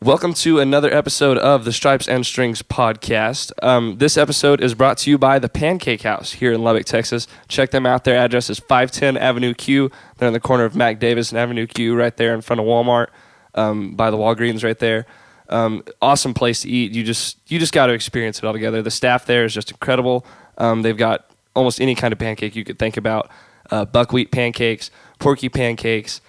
Welcome to another episode of the Stripes and Strings podcast. This episode is brought to you by the Pancake House here in Lubbock, Texas. Check them out. Their address is 510 Avenue Q. They're on the corner of Mac Davis and Avenue Q, right there in front of Walmart, by the Walgreens right there. Awesome place to eat. You just got to experience it all together. The staff there is just incredible. They've got almost any kind of pancake you could think about. Buckwheat pancakes, porky pancakes,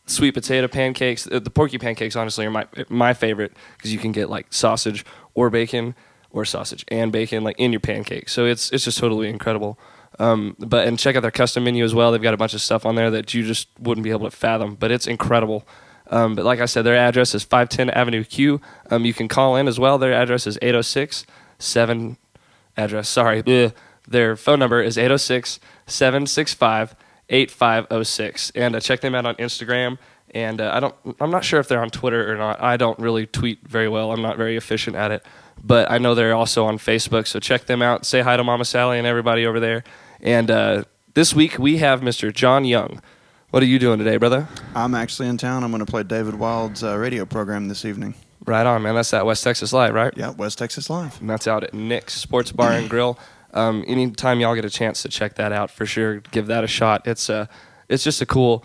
sweet potato pancakes. The porky pancakes, honestly, are my favorite because you can get like sausage or bacon or sausage and bacon like in your pancake. So it's just totally incredible. And check out their custom menu as well. They've got a bunch of stuff on there that you just wouldn't be able to fathom, but it's incredible. But like I said, their address is 510 Avenue Q. You can call in as well. Their address is 806-7 address. Sorry. Bleh. Their phone number is 806-765-8506. And check them out on Instagram. And I'm not sure if they're on Twitter or not. I don't really tweet very well. I'm not very efficient at it. But I know they're also on Facebook. So check them out. Say hi to Mama Sally and everybody over there. And this week we have Mr. Jon Young. What are you doing today, brother? I'm actually in town. I'm going to play David Wild's radio program this evening. Right on, man. That's at West Texas Live, right? Yeah, West Texas Live. And that's out at Nick's Sports Bar and Grill. Anytime y'all get a chance to check that out, for sure, give that a shot. It's just a cool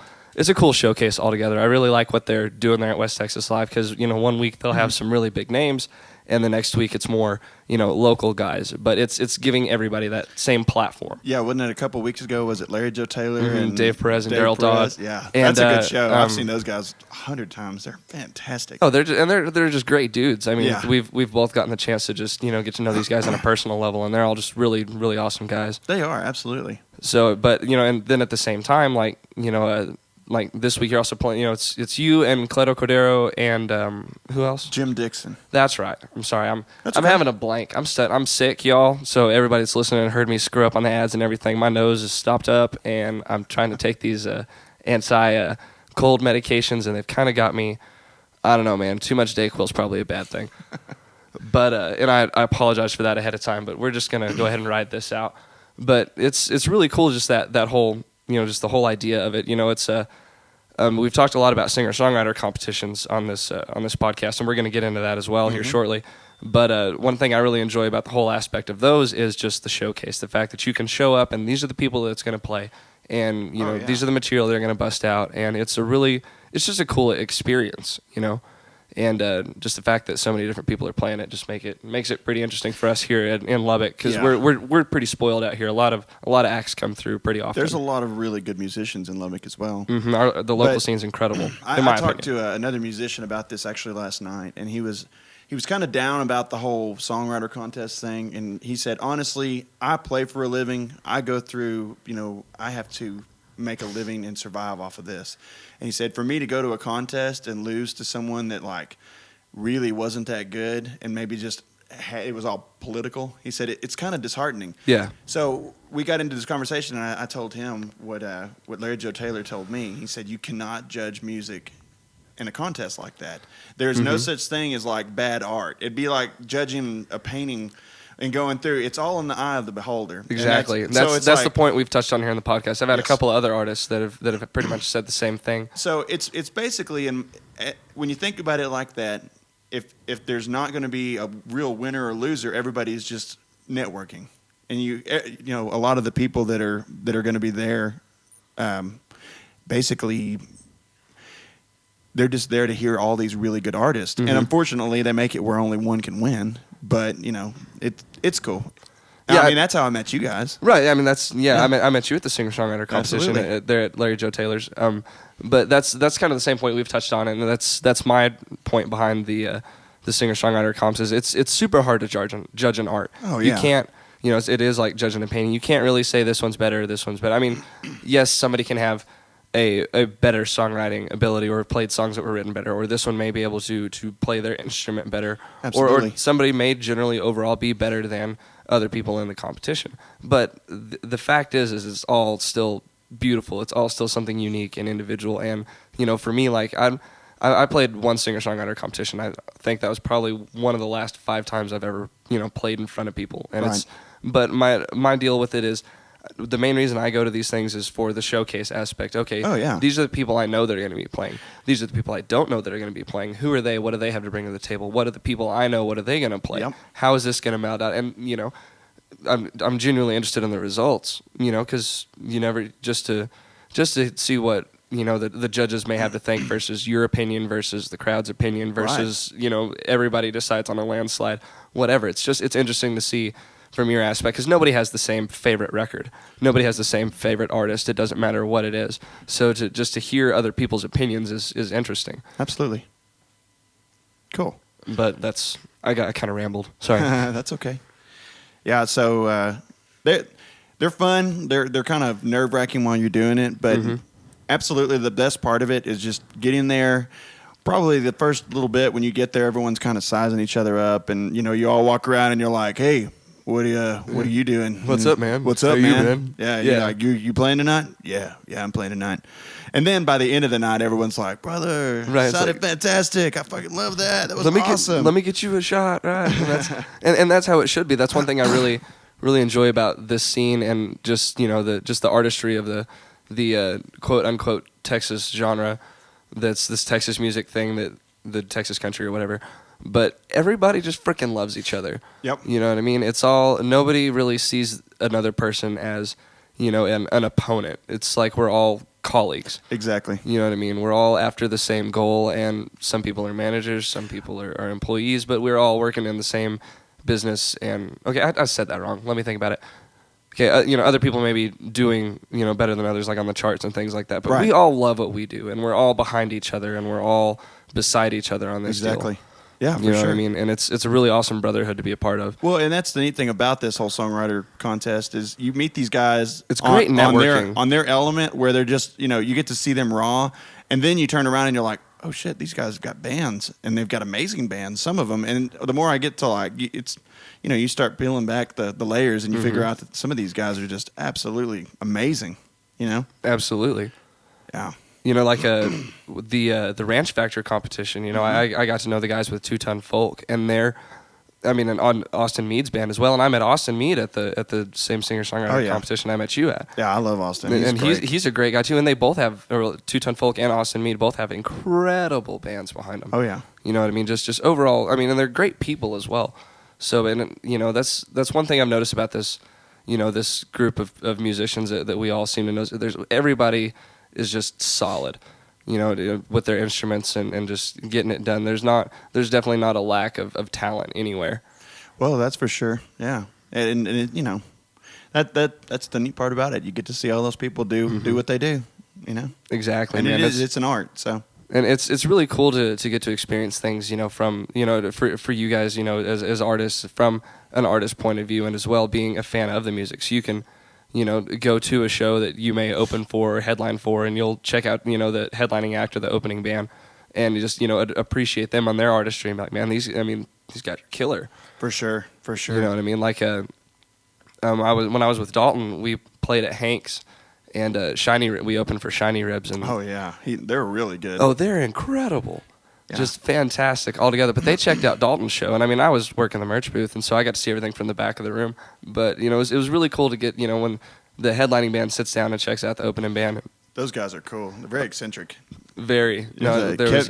showcase altogether. I really like what they're doing there at West Texas Live because, 1 week they'll have some really big names, and the next week it's more, local guys. But it's giving everybody that same platform. Yeah, wasn't it a couple weeks ago? Was it Larry Joe Taylor and Dave Perez and Daryl Dodd? Yeah, and, that's a good show. I've seen those guys 100 times. They're fantastic. Oh, they're just great dudes. I mean, yeah. we've both gotten the chance to just get to know these guys on a personal level, and they're all just really really awesome guys. They are, absolutely. So, but and then at the same time, like this week you're also playing. It's you and Cleto Cordero and who else? Jim Dixon. That's right. I'm sorry. I'm okay. having a blank. I'm sick, y'all. So everybody that's listening heard me screw up on the ads and everything. My nose is stopped up, and I'm trying to take these anti-cold medications, and they've kind of got me. I don't know, man. Too much Dayquil is probably a bad thing. But and I apologize for that ahead of time. But we're just gonna go ahead and ride this out. But it's really cool, just that whole just the whole idea of it. It's we've talked a lot about singer-songwriter competitions on this podcast, and we're going to get into that as well here shortly. But one thing I really enjoy about the whole aspect of those is just the showcase, the fact that you can show up, and these are the people that's going to play, and these are the material they're going to bust out, and it's just a cool experience, And just the fact that so many different people are playing it just makes it pretty interesting for us here in Lubbock because we're pretty spoiled out here. A lot of acts come through pretty often. There's a lot of really good musicians in Lubbock as well. Mm-hmm. The local scene's incredible. I talked to another musician about this actually last night, and he was kind of down about the whole songwriter contest thing, and he said, honestly, I play for a living. I go through, I have to make a living and survive off of this. And he said, for me to go to a contest and lose to someone that like really wasn't that good and maybe just it was all political, he said it's kind of disheartening. Yeah. So we got into this conversation, and I told him what Larry Joe Taylor told me. He said, you cannot judge music in a contest like that. There's no such thing as like bad art. It'd be like judging a painting and going through, it's all in the eye of the beholder. Exactly. That's the point we've touched on here in the podcast. I've had a couple of other artists that have pretty much said the same thing. So it's basically, when you think about it like that, if there's not going to be a real winner or loser, everybody's just networking, and a lot of the people that are going to be there, basically, they're just there to hear all these really good artists, and unfortunately, they make it where only one can win. But it's cool. Yeah, I mean that's how I met you guys. Right. I mean I met you at the singer-songwriter competition there at Larry Joe Taylor's. But that's kind of the same point we've touched on, and that's my point behind the singer-songwriter comps. Is it's super hard to judge an art. Oh yeah. You can't. It is like judging a painting. You can't really say this one's better, this one's better. I mean, yes, somebody can have a better songwriting ability or played songs that were written better, or this one may be able to play their instrument better, or somebody may generally overall be better than other people in the competition. But the fact is it's all still beautiful. It's all still something unique and individual. And for me, like I played one singer-songwriter competition. I think that was probably one of the last 5 times I've ever played in front of people. And but my deal with it is, the main reason I go to these things is for the showcase aspect. Okay, Oh, yeah. these are the people I know that are going to be playing. These are the people I don't know that are going to be playing. Who are they? What do they have to bring to the table? What are the people I know? What are they going to play? Yep. How is this going to mount out? And I'm genuinely interested in the results. Because you never just to see what the judges may have to think versus your opinion versus the crowd's opinion versus everybody decides on a landslide. Whatever. It's interesting to see from your aspect, because nobody has the same favorite record. Nobody has the same favorite artist. It doesn't matter what it is. So to hear other people's opinions is interesting. Absolutely. Cool. But I kind of rambled. Sorry. That's okay. Yeah. So they're fun. They're kind of nerve wracking while you're doing it, but absolutely the best part of it is just getting there. Probably the first little bit when you get there, everyone's kind of sizing each other up, and you all walk around and you're like, "Hey, what are you doing? What's up, man? What's up, How you, man? man? Yeah, Yeah. Like, you playing tonight? Yeah, I'm playing tonight." And then by the end of the night, everyone's like, "Brother, Right, it's sounded like, fantastic! I fucking love that. That was awesome." Let me get you a shot, right? And that's how it should be. That's one thing I really enjoy about this scene, and just the artistry of the quote unquote Texas genre. That's this Texas music thing, that the Texas country or whatever. But everybody just freaking loves each other. Yep. You know what I mean? Nobody really sees another person as an opponent. It's like we're all colleagues. Exactly. You know what I mean? We're all after the same goal, and some people are managers, some people are employees, but we're all working in the same business. And okay, I said that wrong. Let me think about it. Okay, other people may be doing better than others, like on the charts and things like that. But Right. we all love what we do, and we're all behind each other, and we're all beside each other on this Exactly. deal. Yeah, for You know sure. what I mean? And it's a really awesome brotherhood to be a part of. Well, and that's the neat thing about this whole songwriter contest is you meet these guys. It's great networking. on their element, where they're just you get to see them raw, and then you turn around and you're like, oh shit, these guys have got bands, and they've got amazing bands, some of them. And the more I get to it's, you start peeling back the layers, and you figure out that some of these guys are just absolutely amazing. Absolutely. Yeah. Like the Ranch Factor competition. I got to know the guys with 2 Ton Folk, and and on Austin Mead's band as well. And I met Austin Mead at the same singer-songwriter competition I met you at. Yeah, I love Austin. He's a great guy too. And they both have 2 Ton Folk and Austin Mead both have incredible bands behind them. Oh yeah. You know what I mean? Just overall, and they're great people as well. So, and that's one thing I've noticed about this, this group of musicians that we all seem to know. Everybody is just solid, with their instruments and just getting it done. There's definitely not a lack of talent anywhere. Well, that's for sure. Yeah, and that's the neat part about it. You get to see all those people do what they do. Exactly, and man. it's an art. So. And it's really cool to get to experience things, from for you guys, as artists, from an artist point of view, and as well being a fan of the music. So you can, go to a show that you may open for or headline for, and you'll check out, the headlining act or the opening band, and you just appreciate them on their artistry and be like, man, these guys are killer. For sure. You know what I mean? Like when I was with Dalton, we played at Hank's. And we opened for Shiny Ribs. And oh yeah, they're really good. Oh, they're incredible, just fantastic altogether. But they checked out Dalton's show, and I was working the merch booth, and so I got to see everything from the back of the room. But it was really cool to get when the headlining band sits down and checks out the opening band. Those guys are cool. They're very eccentric. Very.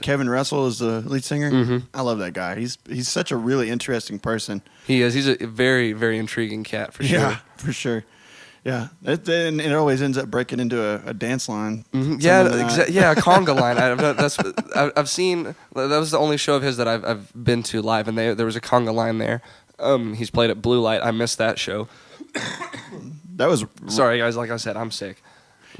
Kevin Russell is the lead singer. Mm-hmm. I love that guy. He's such a really interesting person. He is. He's a very, very intriguing cat for sure. Yeah, for sure. Yeah, and it always ends up breaking into a dance line. Mm-hmm. Yeah, a conga line. I've seen. That was the only show of his that I've been to live, and there was a conga line there. He's played at Blue Light. I missed that show. That was sorry, guys. Like I said, I'm sick.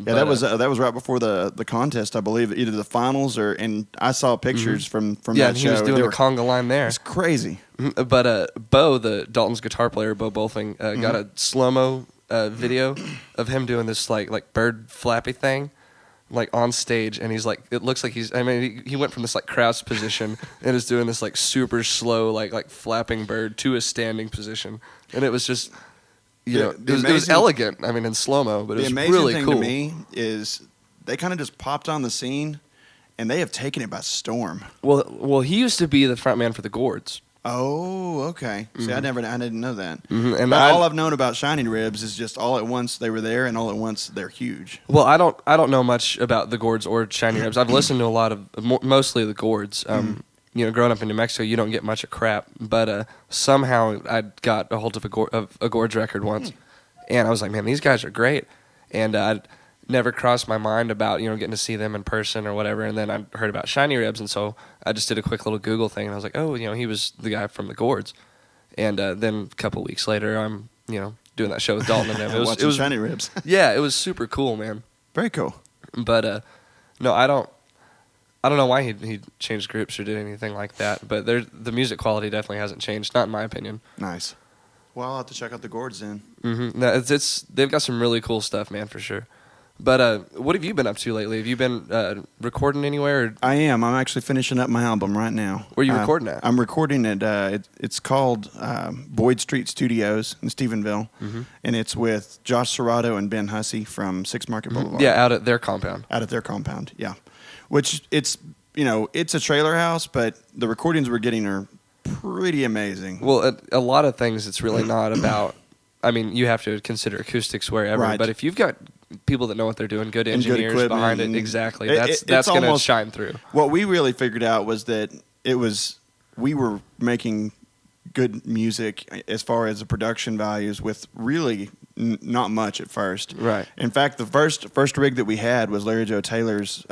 Yeah, that was right before the contest, I believe, either the finals and I saw pictures from that show. Yeah, he was doing the conga line there. It's crazy. But Bo, the Dalton's guitar player, Bo Bolfing, got a slow-mo video of him doing this like bird flappy thing, like on stage, and he's like, it looks like he went from this like crouched position and is doing this like super slow like flapping bird to a standing position, and it was just it was elegant. In slow-mo, but it was really cool. The amazing thing to me is they kind of just popped on the scene, and they have taken it by storm. Well, he used to be the front man for the Gourds. Oh, okay. See, I didn't know that. And But all I've known about Shiny Ribs is just all at once they were there, and all at once they're huge. well, I don't know much about the gourds or shiny ribs. I've listened to a lot of mostly the gourds. You know, growing up in New Mexico, you don't get much of crap, but somehow I got a hold of a gorge record once, and I was like, man, these guys are great, and I'd never crossed my mind about getting to see them in person or whatever. And then I heard about shiny ribs, and so I just did a quick little Google thing, and I was like, oh, he was the guy from the gourds, and then a couple weeks later, I'm doing that show with Dalton and them. It was Shiny Ribs. Yeah, it was super cool, man. Very cool. But no, I don't know why he changed groups or did anything like that. But the music quality definitely hasn't changed, not in my opinion. Nice. Well, I'll have to check out the gourds then. No, they've got some really cool stuff, man, for sure. But what have you been up to lately? Have you been recording anywhere? Or? I am. I'm actually finishing up my album right now. Where are you recording at? I'm recording at it's called Boyd Street Studios in Stephenville, and it's with Josh Serrato and Ben Hussey from Six Market Boulevard. Yeah, out at their compound. Yeah. Which it's a trailer house, but the recordings we're getting are pretty amazing. Well, a lot of things it's really not about. I mean, you have to consider acoustics wherever, right. But if you've got people that know what they're doing, good engineers behind it, exactly, that's going to shine through. What we really figured out was that we were making good music as far as the production values with really not much at first. Right. In fact, the first rig that we had was Larry Joe Taylor's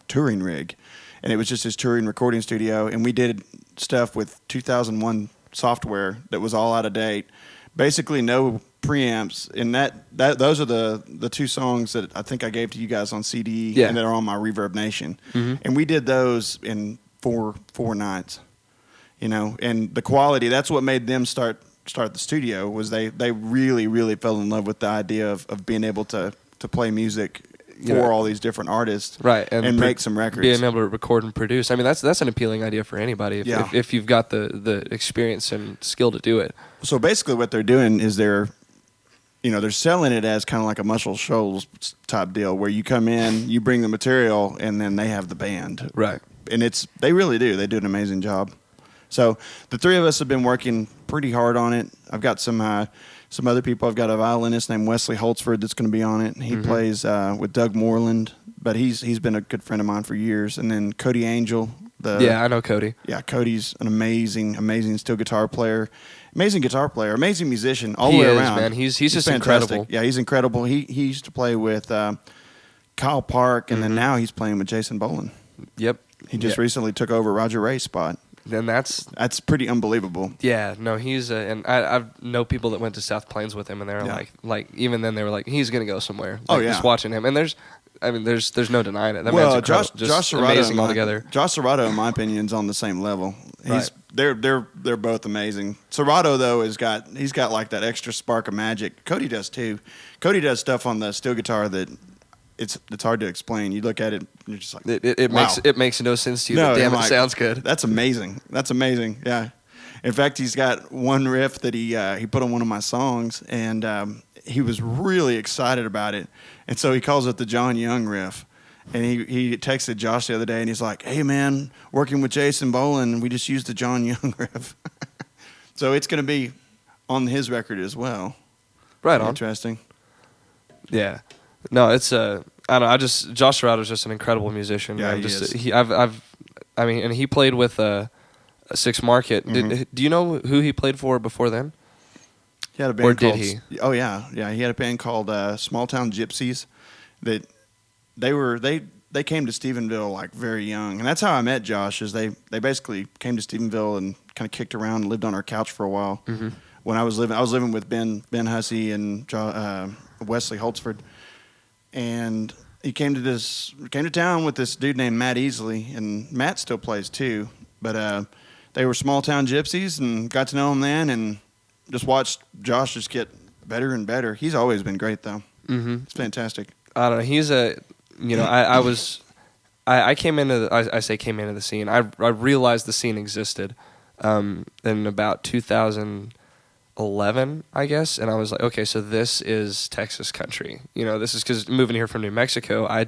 touring rig, and it was just his touring recording studio, and we did stuff with 2001 software that was all out of date. Basically, no preamps, and those are the two songs that I think I gave to you guys on CD, and that are on my Reverb Nation. And we did those in four nights, and the quality. That's what made them start the studio. Was they really really fell in love with the idea of being able to play music for all these different artists, right, and make some records. Being able to record and produce. I mean, that's an appealing idea for anybody if you've got the experience and skill to do it. So basically, what they're doing is they're selling it as kind of like a Muscle Shoals type deal, where you come in, you bring the material, and then they have the band, right? And they really do. They do an amazing job. So the three of us have been working pretty hard on it. I've got some other people. I've got a violinist named Wesley Holtzford that's going to be on it. He plays with Doug Moreland, but he's been a good friend of mine for years. And then Cody Angel. I know Cody. Yeah, Cody's an amazing steel guitar player. Amazing guitar player, amazing musician all the way around. Man. He's just fantastic. incredible. Yeah, he's incredible. He used to play with Kyle Park, and then now he's playing with Jason Boland. Yep. He just recently took over Roger Ray's spot. Then that's pretty unbelievable. Yeah, no, he's and I know people that went to South Plains with him, and they were like even then they were like, he's gonna go somewhere. Like, just watching him, and there's no denying it. That man's Josh Serrato, amazing altogether. Josh Serrato, in my opinion, is on the same level. Right. They're both amazing. Serrato though he's got like that extra spark of magic. Cody does too. Cody does stuff on the steel guitar that it's hard to explain. You look at it, and you're just like, it makes no sense to you. No, damn, it sounds good. That's amazing. Yeah. In fact, he's got one riff that he put on one of my songs, and he was really excited about it, and so he calls it the Jon Young riff. And he texted Josh the other day, and he's like, "Hey man, working with Jason Boland, we just used the Jon Young riff." So it's going to be on his record as well. Right on. Interesting. Yeah. No, it's I don't know. Josh Serrato's just an incredible musician. Yeah, man. he is. And he played with Six Market. Do you know who he played for before then? He had a band or did he? Oh yeah. He had a band called Small Town Gypsies. That they came to Stephenville like very young, and that's how I met Josh. Is they basically came to Stephenville and kind of kicked around and lived on our couch for a while. When I was living with Ben Hussey and Wesley Holtzford. And he came to town with this dude named Matt Easley, and Matt still plays too. But they were Small Town Gypsies, and got to know him then, and just watched Josh just get better and better. He's always been great though. It's fantastic. I don't know. He's I came into the scene. I realized the scene existed in about 2011, I guess, and I was like, okay, so this is Texas country. This is because moving here from New Mexico, I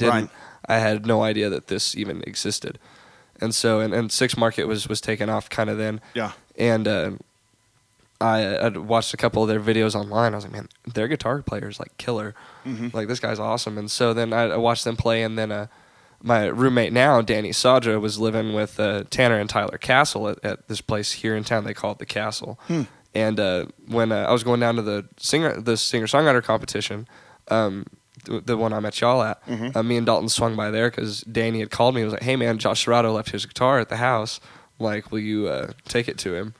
had no idea that this even existed, And so, and Six Market was taking off kind of then. Yeah. And I'd watched a couple of their videos online. I was like, man, their guitar player's like killer. Mm-hmm. Like, this guy's awesome. And so then I watched them play, and then my roommate now, Danny Sadra, was living with Tanner and Tyler Castle at this place here in town. They call it the Castle. And when I was going down to the singer-songwriter competition, the one I met y'all at, me and Dalton swung by there because Danny had called me. He was like, hey, man, Josh Serrato left his guitar at the house. Like, will you take it to him?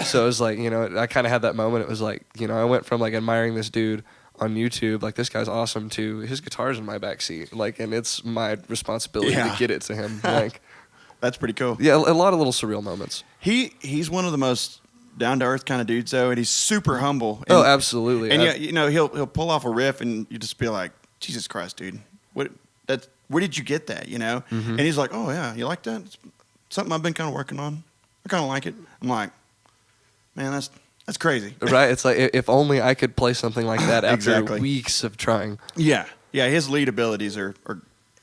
So it was like, I kind of had that moment. It was like, I went from like admiring this dude on YouTube, like, this guy's awesome, to his guitar's in my backseat, like, and it's my responsibility to get it to him. Like, that's pretty cool. Yeah, a lot of little surreal moments. He's one of the most down to earth kind of dudes, though, and he's super humble. And, absolutely. And he'll pull off a riff, and you just be like, Jesus Christ, dude, where did you get that? And he's like, oh yeah, you like that? It's something I've been kind of working on. I kind of like it. I'm like, man, that's crazy. Right? It's like, if only I could play something like that after Exactly. weeks of trying. Yeah. His lead abilities are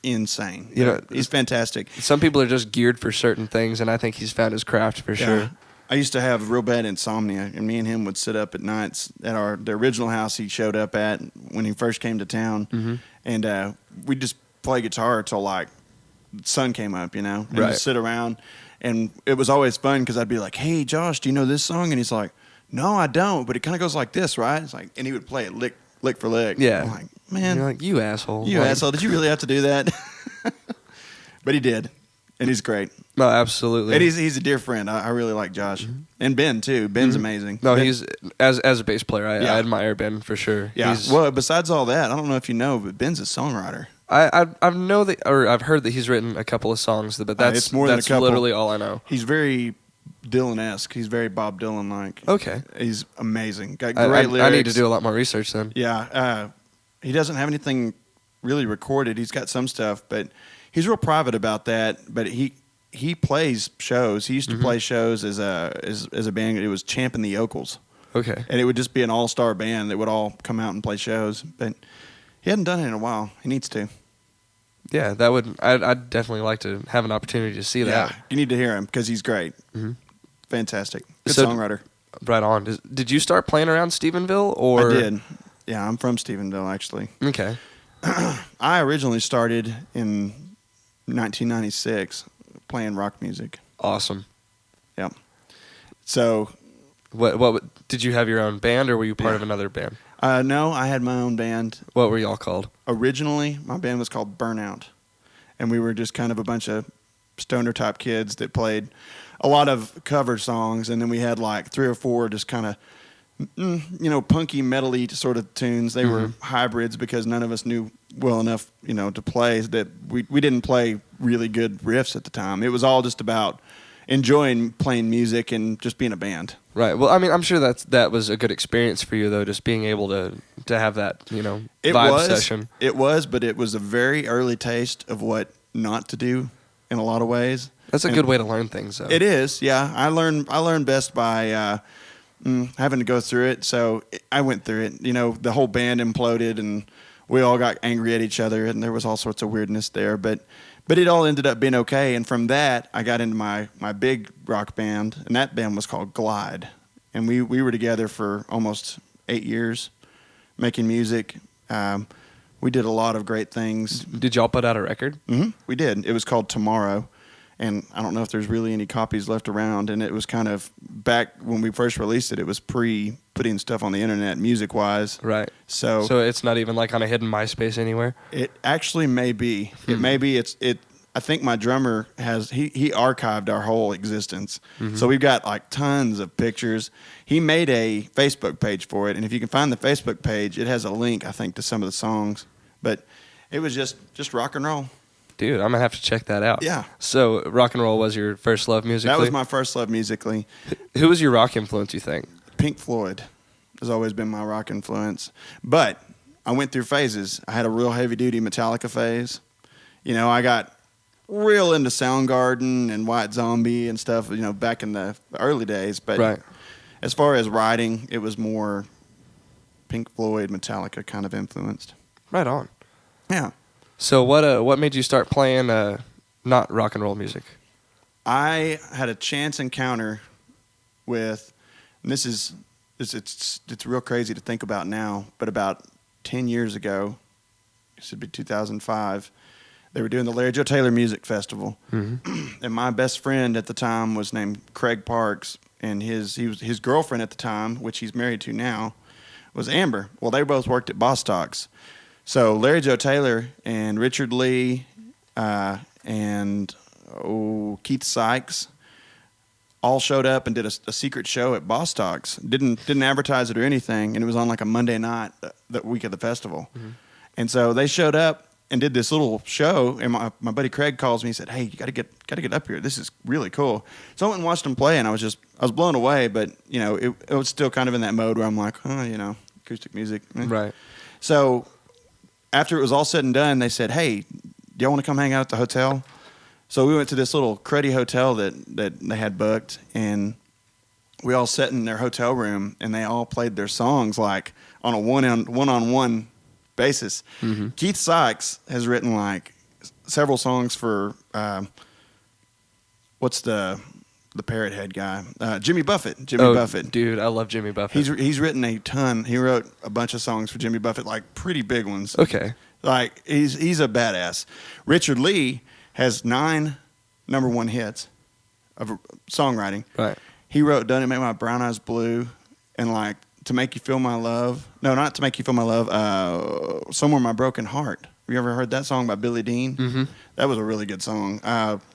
insane. He's fantastic. Some people are just geared for certain things, and I think he's found his craft for sure. I used to have real bad insomnia, and me and him would sit up at nights at the original house he showed up at when he first came to town, and we'd just play guitar till like the sun came up, and just sit around. And it was always fun because I'd be like, hey, Josh, do you know this song? And he's like, no, I don't, but it kind of goes like this, right? It's like, and he would play it lick for lick. Yeah. I'm like, man. You're like, you asshole. You asshole. Did you really have to do that? But he did. And he's great. No, absolutely. And he's a dear friend. I really like Josh. And Ben, too. Ben's amazing. No, Ben, he's, as a bass player, I admire Ben for sure. Yeah. Well, besides all that, I don't know if you know, but Ben's a songwriter. I know that, or I've heard that he's written a couple of songs, but that's it's more than a couple. Literally all I know. He's very Dylan-esque. He's very Bob Dylan-like. Okay. He's amazing. Got great lyrics. I need to do a lot more research then. Yeah. He doesn't have anything really recorded. He's got some stuff, but he's real private about that. But he plays shows. He used to play shows as a band. It was Champ and the Yokels. Okay. And it would just be an all-star band that would all come out and play shows. But he hadn't done it in a while. He needs to. Yeah, I'd definitely like to have an opportunity to see that. Yeah, you need to hear him because he's great. Fantastic. Good songwriter. Right on. Did you start playing around Stephenville? Or? I did. Yeah, I'm from Stephenville, actually. Okay. I originally started in 1996 playing rock music. Awesome. Yeah. So. What did you have your own band, or were you part of another band? No, I had my own band. What were y'all called? Originally, my band was called Burnout, and we were just kind of a bunch of stoner-type kids that played a lot of cover songs, and then we had like 3 or 4 just kind of, punky, metal-y sort of tunes. They were hybrids because none of us knew well enough, to play. That we didn't play really good riffs at the time. It was all just about enjoying playing music and just being a band. Right. Well, I mean, I'm sure that was a good experience for you, though, just being able to have that, vibe session. It was, but it was a very early taste of what not to do in a lot of ways. That's a good way to learn things, though. It is, yeah. I learned best by having to go through it. So I went through it. The whole band imploded, and we all got angry at each other, and there was all sorts of weirdness there. But it all ended up being okay. And from that, I got into my big rock band, and that band was called Glide. And we were together for almost 8 years making music. We did a lot of great things. Did y'all put out a record? Mm-hmm. We did. It was called Tomorrow. And I don't know if there's really any copies left around. And it was kind of back when we first released it, it was pre-putting stuff on the internet music-wise. Right. So it's not even like on a hidden MySpace anywhere? It actually may be. It may be. I think my drummer he archived our whole existence. So we've got like tons of pictures. He made a Facebook page for it. And if you can find the Facebook page, it has a link, I think, to some of the songs. But it was just rock and roll. Dude, I'm going to have to check that out. Yeah. So rock and roll was your first love musically? That was my first love musically. Who was your rock influence, you think? Pink Floyd has always been my rock influence. But I went through phases. I had a real heavy-duty Metallica phase. I got real into Soundgarden and White Zombie and stuff, back in the early days. But as far as writing, it was more Pink Floyd, Metallica kind of influenced. Right on. Yeah. So what made you start playing Not rock and roll music. I had a chance encounter with, and it's real crazy to think about now, but about 10 years ago, this would be 2005, they were doing the Larry Joe Taylor Music Festival. Mm-hmm. And my best friend at the time was named Craig Parks, and his girlfriend at the time, which he's married to now, was Amber. Well, they both worked at Bostock's. So Larry Joe Taylor and Richard Lee and Keith Sykes all showed up and did a secret show at Bostock's. Didn't advertise it or anything, and it was on like a Monday night that week of the festival. Mm-hmm. And so they showed up and did this little show, and my buddy Craig calls me and said, "Hey, you got to get up here. This is really cool." So I went and watched them play, and I was blown away. But it was still kind of in that mode where I'm like, acoustic music, right? So after it was all said and done, they said, "Hey, do y'all want to come hang out at the hotel?" So we went to this little cruddy hotel that they had booked, and we all sat in their hotel room, and they all played their songs like on a one-on-one basis. Mm-hmm. Keith Sykes has written like several songs for what's the parrot head guy? Jimmy Buffett. Buffett. Dude, I love Jimmy Buffett. He's written a ton. He wrote a bunch of songs for Jimmy Buffett, like pretty big ones. Okay. Like he's a badass. Richard Lee has 9 number 1 hits of songwriting. Right. He wrote "Don't It Make My Brown Eyes Blue" and like "To Make You Feel My Love." No, not "To Make You Feel My Love." "Somewhere My Broken Heart." Have you ever heard that song by Billy Dean? Mm-hmm. That was a really good song.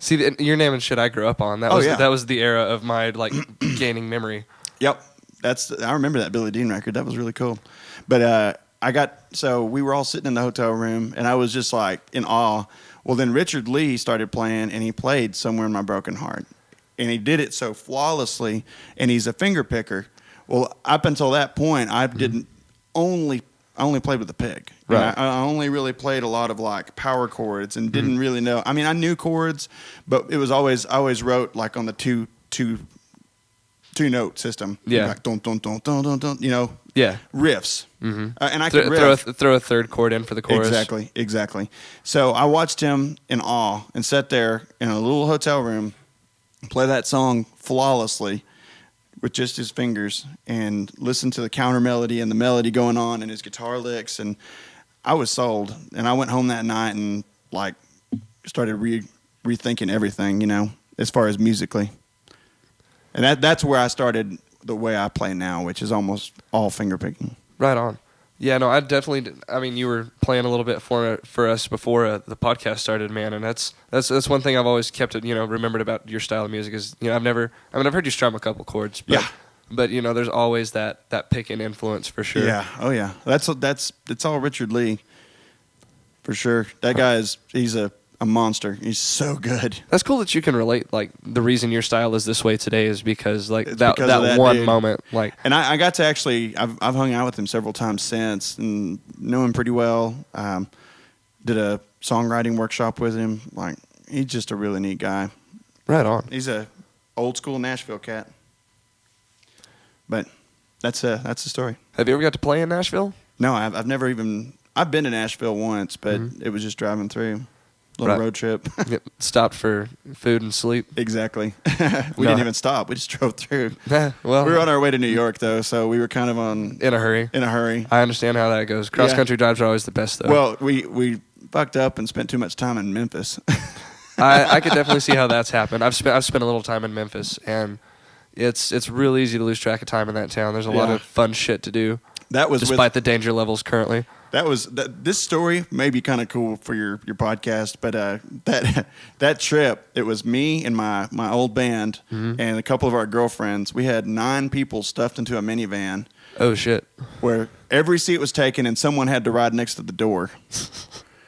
See, Your Name and Shit I grew up on. That was the era of my like gaining memory. Yep. I remember that Billy Dean record. That was really cool. But so we were all sitting in the hotel room, and I was just like in awe. Well, then Richard Lee started playing, and he played "Somewhere in My Broken Heart." And he did it so flawlessly, and he's a finger picker. Well, up until that point, I didn't I only played with the pick. Right. I only really played a lot of like power chords and didn't really know. I mean, I knew chords, but it was I always wrote like on the two note system. Yeah. Like dun dun dun dun dun dun. Yeah. Riffs. Mm-hmm. And I could riff. Throw a third chord in for the chorus. Exactly. So I watched him in awe and sat there in a little hotel room, play that song flawlessly with just his fingers, and listen to the counter melody and the melody going on and his guitar licks, and I was sold. And I went home that night and like started rethinking everything, as far as musically. And that's where I started the way I play now, which is almost all finger picking. Right on. Yeah, no, I definitely. I mean, you were playing a little bit for us before the podcast started, man, and that's one thing I've always kept remembered about your style of music is I've heard you strum a couple chords, but, yeah, but there's always that picking influence for sure. Yeah, oh yeah, that's all Richard Lee, for sure. That guy he's a monster. He's so good. That's cool that you can relate. Like the reason your style is this way today is because that one dude. moment. Like, and I got to actually I've hung out with him several times since and know him pretty well. Did a songwriting workshop with him. Like he's just a really neat guy. Right on. He's a old school Nashville cat. But that's the story. Have you ever got to play in Nashville? No, I've never even. I've been to Nashville once, but it was just driving through. Little road trip. Stopped for food and sleep. Exactly. We didn't even stop. We just drove through. Yeah, well, we were on our way to New York, though, so we were kind of in a hurry. I understand how that goes. Cross-country drives are always the best, though. Well, we fucked up and spent too much time in Memphis. I could definitely see how that's happened. I've spent a little time in Memphis, and it's real easy to lose track of time in that town. There's a lot of fun shit to do. That was despite the danger levels currently. This story may be kind of cool for your podcast, but that trip, it was me and my old band and a couple of our girlfriends. We had 9 people stuffed into a minivan. Oh shit! Where every seat was taken and someone had to ride next to the door.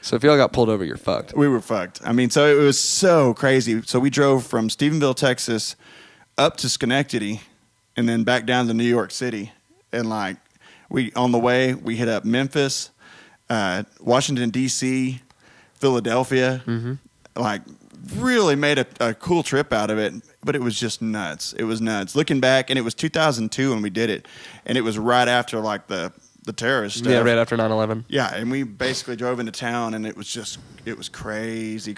So if y'all got pulled over, you're fucked. We were fucked. I mean, so it was so crazy. So we drove from Stephenville, Texas, up to Schenectady, and then back down to New York City, and like on the way we hit up Memphis. Washington, D.C., Philadelphia, like really made a cool trip out of it, but it was just nuts. It was nuts. Looking back, and it was 2002 when we did it, and it was right after like the the terrorist stuff. Yeah, right after 9/11. Yeah, and we basically drove into town, and it was crazy.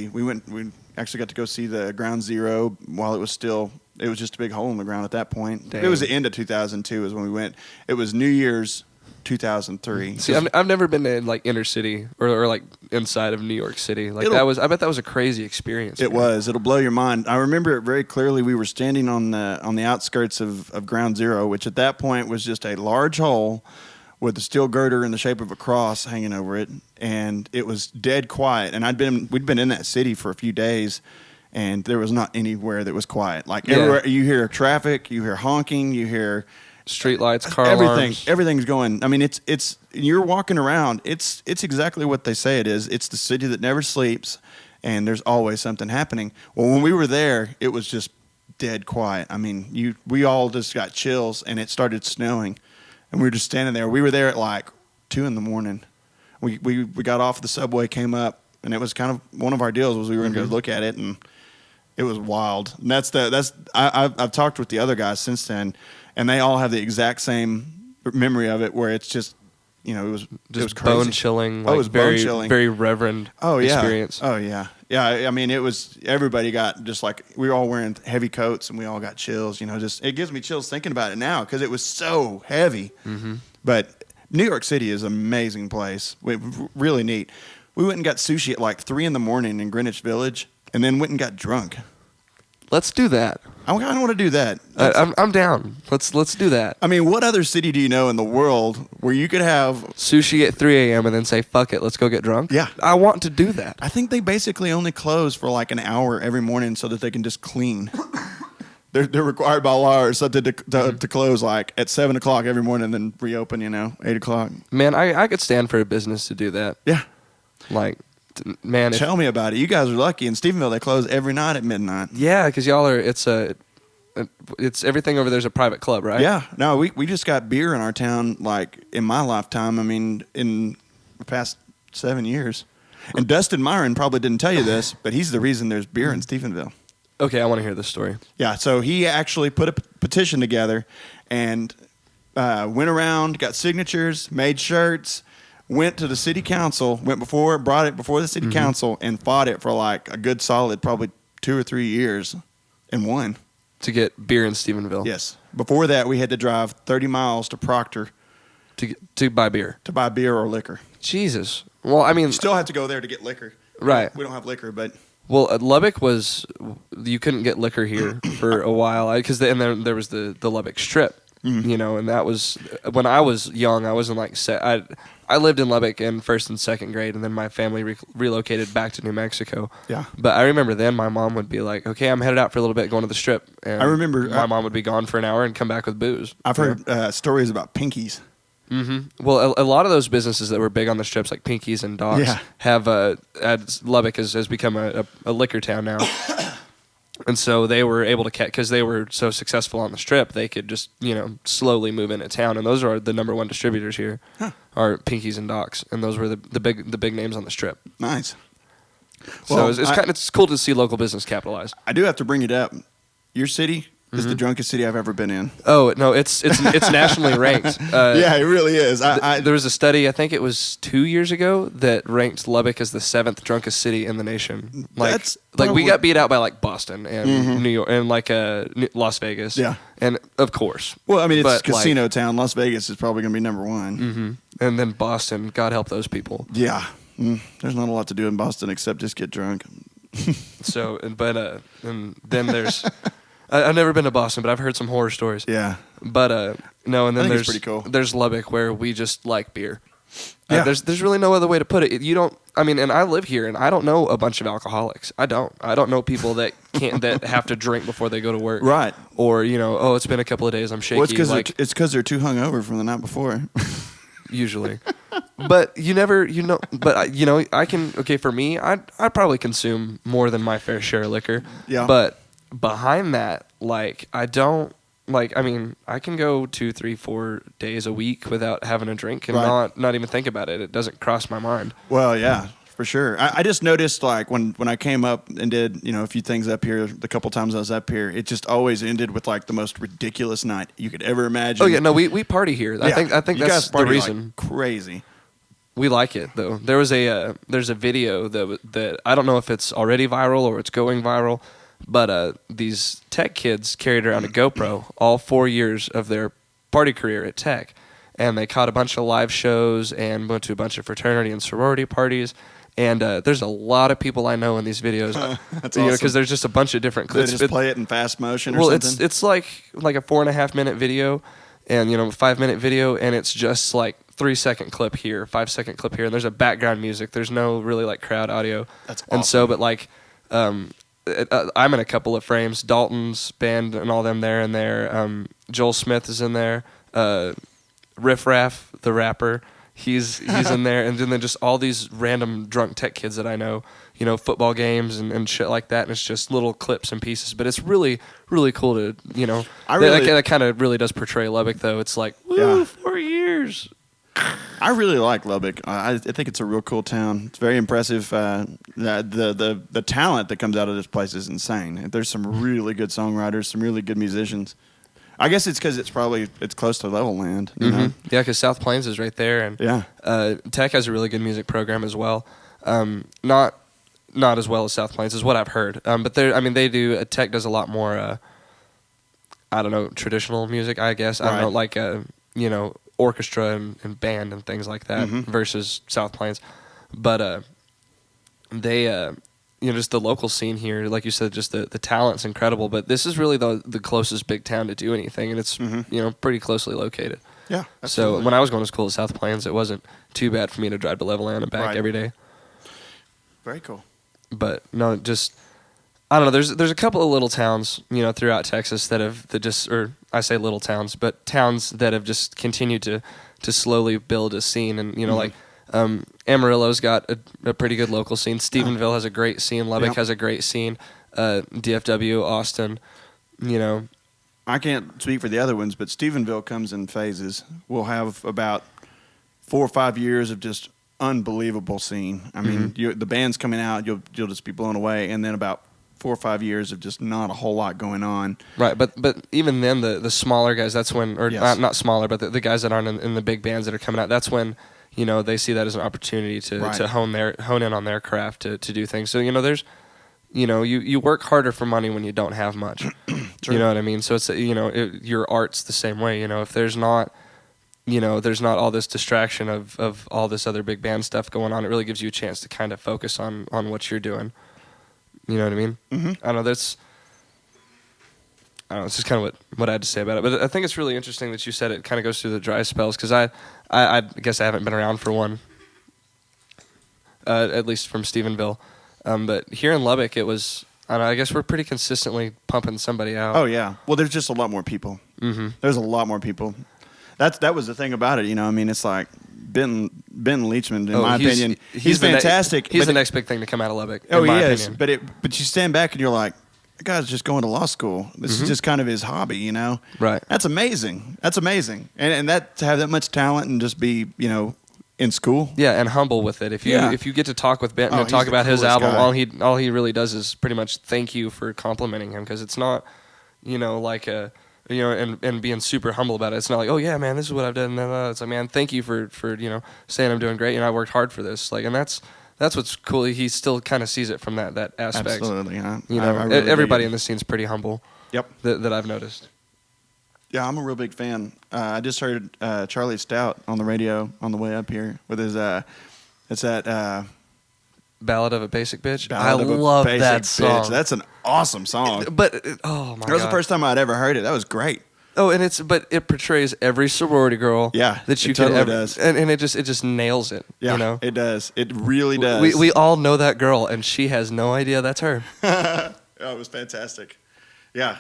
We actually got to go see the Ground Zero while it was just a big hole in the ground at that point. Dang. It was the end of 2002 is when we went. It was New Year's 2003. See, I've never been to like inner city or like inside of New York City. Like I bet that was a crazy experience. It was. It'll blow your mind. I remember it very clearly. We were standing on the outskirts of Ground Zero, which at that point was just a large hole with a steel girder in the shape of a cross hanging over it, and it was dead quiet. And we'd been in that city for a few days, and there was not anywhere that was quiet. Like everywhere, you hear traffic, you hear honking, you hear street lights, car alarms. Everything's going. I mean, it's you're walking around. It's exactly what they say it is. It's the city that never sleeps, and there's always something happening. Well, when we were there, it was just dead quiet. I mean, we all just got chills, and it started snowing, and we were just standing there. We were there at like 2 a.m. We got off the subway, came up, and it was kind of one of our deals was we were going to go look at it, and it was wild. And I've talked with the other guys since then. And they all have the exact same memory of it, where it's just, it was crazy. Bone chilling. Like, it was very, bone chilling. Very reverend experience. Oh yeah, yeah. I mean, it was everybody got just like we were all wearing heavy coats, and we all got chills. Just it gives me chills thinking about it now because it was so heavy. Mm-hmm. But New York City is an amazing place. Really neat. We went and got sushi at like 3 a.m. in Greenwich Village, and then went and got drunk. Let's do that. I don't want to do that. I'm down. Let's do that. I mean, what other city do you know in the world where you could have sushi at 3 a.m. and then say, fuck it, let's go get drunk? Yeah. I want to do that. I think they basically only close for like an hour every morning so that they can just clean. They're required by law or something to close like at 7 o'clock every morning and then reopen, 8 o'clock. Man, I could stand for a business to do that. Yeah. Like, man. Tell me about it. You guys are lucky. In Stephenville, they close every night at midnight. Yeah, because y'all are, it's everything over there's a private club, right? Yeah. No, we just got beer in our town, like, in my lifetime. I mean, in the past 7 years. And Dustin Myron probably didn't tell you this, but he's the reason there's beer in Stephenville. Okay, I want to hear this story. Yeah, so he actually put a petition together and went around, got signatures, made shirts, went to the city council, brought it before the city council, and fought it for like a good solid probably 2 or 3 years, and won. To get beer in Stephenville. Yes. Before that, we had to drive 30 miles to Proctor to buy beer. To buy beer or liquor. Jesus. Well, I mean, you still have to go there to get liquor. Right. We don't have liquor, but. Well, Lubbock you couldn't get liquor here for a while because there was the Lubbock Strip, and that was when I was young. I was in like I lived in Lubbock in 1st and 2nd grade, and then my family relocated back to New Mexico. Yeah. But I remember then my mom would be like, "Okay, I'm headed out for a little bit, going to the Strip." And I remember my mom would be gone for an hour and come back with booze. I've heard stories about Pinkies. Mm-hmm. Well, a lot of those businesses that were big on the strips, like Pinkies and Docks, have Lubbock has become a liquor town now. And so they were able to because they were so successful on the Strip, they could just slowly move into town, and those are the number one distributors here, are Pinkies and Docks, and those were the big names on the Strip. Nice. So it's cool to see local business capitalize. I do have to bring it up. Your city is the drunkest city I've ever been in. Oh no, it's nationally ranked. Yeah, it really is. There was a study, I think it was 2 years ago, that ranked Lubbock as the 7th drunkest city in the nation. Like we got beat out by like Boston and New York and like Las Vegas. Yeah, and of course. Well, I mean, it's casino town. Las Vegas is probably going to be number one. Mm-hmm. And then Boston. God help those people. Yeah, there's not a lot to do in Boston except just get drunk. So, and then there's. I've never been to Boston, but I've heard some horror stories. Yeah. But no, and then it's pretty cool. There's Lubbock where we just like beer. Yeah. There's really no other way to put it. You don't. I mean, and I live here, and I don't know a bunch of alcoholics. I don't know people that can't that have to drink before they go to work. Right. Or it's been a couple of days. I'm shaky. Well, it's because they're too hungover from the night before. Usually. But you never, But I can. Okay, for me, I probably consume more than my fair share of liquor. Yeah. But behind that, I don't I mean, I can go 2, 3, 4 days a week without having a drink and not even think about it. It doesn't cross my mind. Well, yeah, for sure. I just noticed like when I came up and did a few things up here, the couple times I was up here, it just always ended with like the most ridiculous night you could ever imagine. Oh yeah, no, we party here. I think you that's guys party the reason. Like crazy. We like it though. There's a video that I don't know if it's already viral or it's going viral, but these tech kids carried around a GoPro all 4 years of their party career at Tech, and they caught a bunch of live shows and went to a bunch of fraternity and sorority parties. And there's a lot of people I know in these videos. That's awesome. Because there's just a bunch of different clips. They just play it in fast motion or well, something? it's like a 4.5 minute video, and 5-minute video, and it's just like 3-second clip here, 5-second clip here, and there's a background music. There's no really like crowd audio. That's awesome. And so, but like, I'm in a couple of frames. Dalton's band and all them there and there. Joel Smith is in there. Riff Raff, the rapper, he's in there, and then just all these random drunk tech kids that I know. Football games and shit like that, and it's just little clips and pieces. But it's really, really cool to, that kind of really does portray Lubbock, though. It's like, woo, 4 years. I really like Lubbock. I think it's a real cool town. It's very impressive. The talent that comes out of this place is insane. There's some really good songwriters, some really good musicians. I guess it's because it's close to Levelland. You know? Yeah, because South Plains is right there, and Tech has a really good music program as well. Not as well as South Plains is what I've heard. But they do. Tech does a lot more. I don't know, traditional music. I guess I don't know, like orchestra and band and things like that versus South Plains. But they just the local scene here, like you said, just the talent's incredible. But this is really the closest big town to do anything, and it's pretty closely located. Yeah. Absolutely. So when I was going to school at South Plains, it wasn't too bad for me to drive to Levelland and back every day. Very cool. But no, just I don't know. There's a couple of little towns throughout Texas or I say little towns, but towns that have just continued to slowly build a scene, and like Amarillo's got a pretty good local scene. Stephenville has a great scene. Lubbock has a great scene. DFW, Austin, I can't speak for the other ones, but Stephenville comes in phases. We'll have about 4 or 5 years of just unbelievable scene. I mean, the band's coming out, you'll just be blown away, and then about 4 or 5 years of just not a whole lot going on. Right, but even then, the smaller guys, that's when, or not smaller, but the guys that aren't in the big bands that are coming out, that's when they see that as an opportunity to hone in on their craft to do things. So there's you work harder for money when you don't have much. You know what I mean? So it's your art's the same way. If there's not there's not all this distraction of all this other big band stuff going on. It really gives you a chance to kind of focus on what you're doing. You know what I mean? I don't know. It's just kind of what I had to say about it. But I think it's really interesting that you said it kind of goes through the dry spells, because I guess I haven't been around for one, at least from Stephenville. But here in Lubbock, it was, I don't know, I guess we're pretty consistently pumping somebody out. Oh, yeah. Well, there's just a lot more people. There's a lot more people. That was the thing about it, I mean, it's like Ben Leachman, in my opinion, he's fantastic. He's the next big thing to come out of Lubbock. Oh, in my he is. opinion. But you stand back and you're like, that guy's just going to law school. This is just kind of his hobby, Right. That's amazing. And that to have that much talent and just be, in school. Yeah, and humble with it. If you get to talk with Benton and talk about his album, guy. all he really does is pretty much thank you for complimenting him, because it's not, like a. And being super humble about it. It's not like, oh yeah, man, this is what I've done. It's like, man, thank you for saying I'm doing great. I worked hard for this. Like, and that's what's cool. He still kind of sees it from that aspect. Absolutely, I really everybody in the scene's pretty humble. Yep. That I've noticed. Yeah, I'm a real big fan. I just heard Charlie Stout on the radio on the way up here with his. It's that. Ballad of a Basic Bitch. I love that song. Bitch. That's an awesome song. But oh my god, that was the first time I'd ever heard it. That was great. Oh, and it portrays every sorority girl. Yeah, that you it could totally ever. Does. And it just nails it. Yeah, it does. It really does. We all know that girl, and she has no idea that's her. Oh, it was fantastic. Yeah,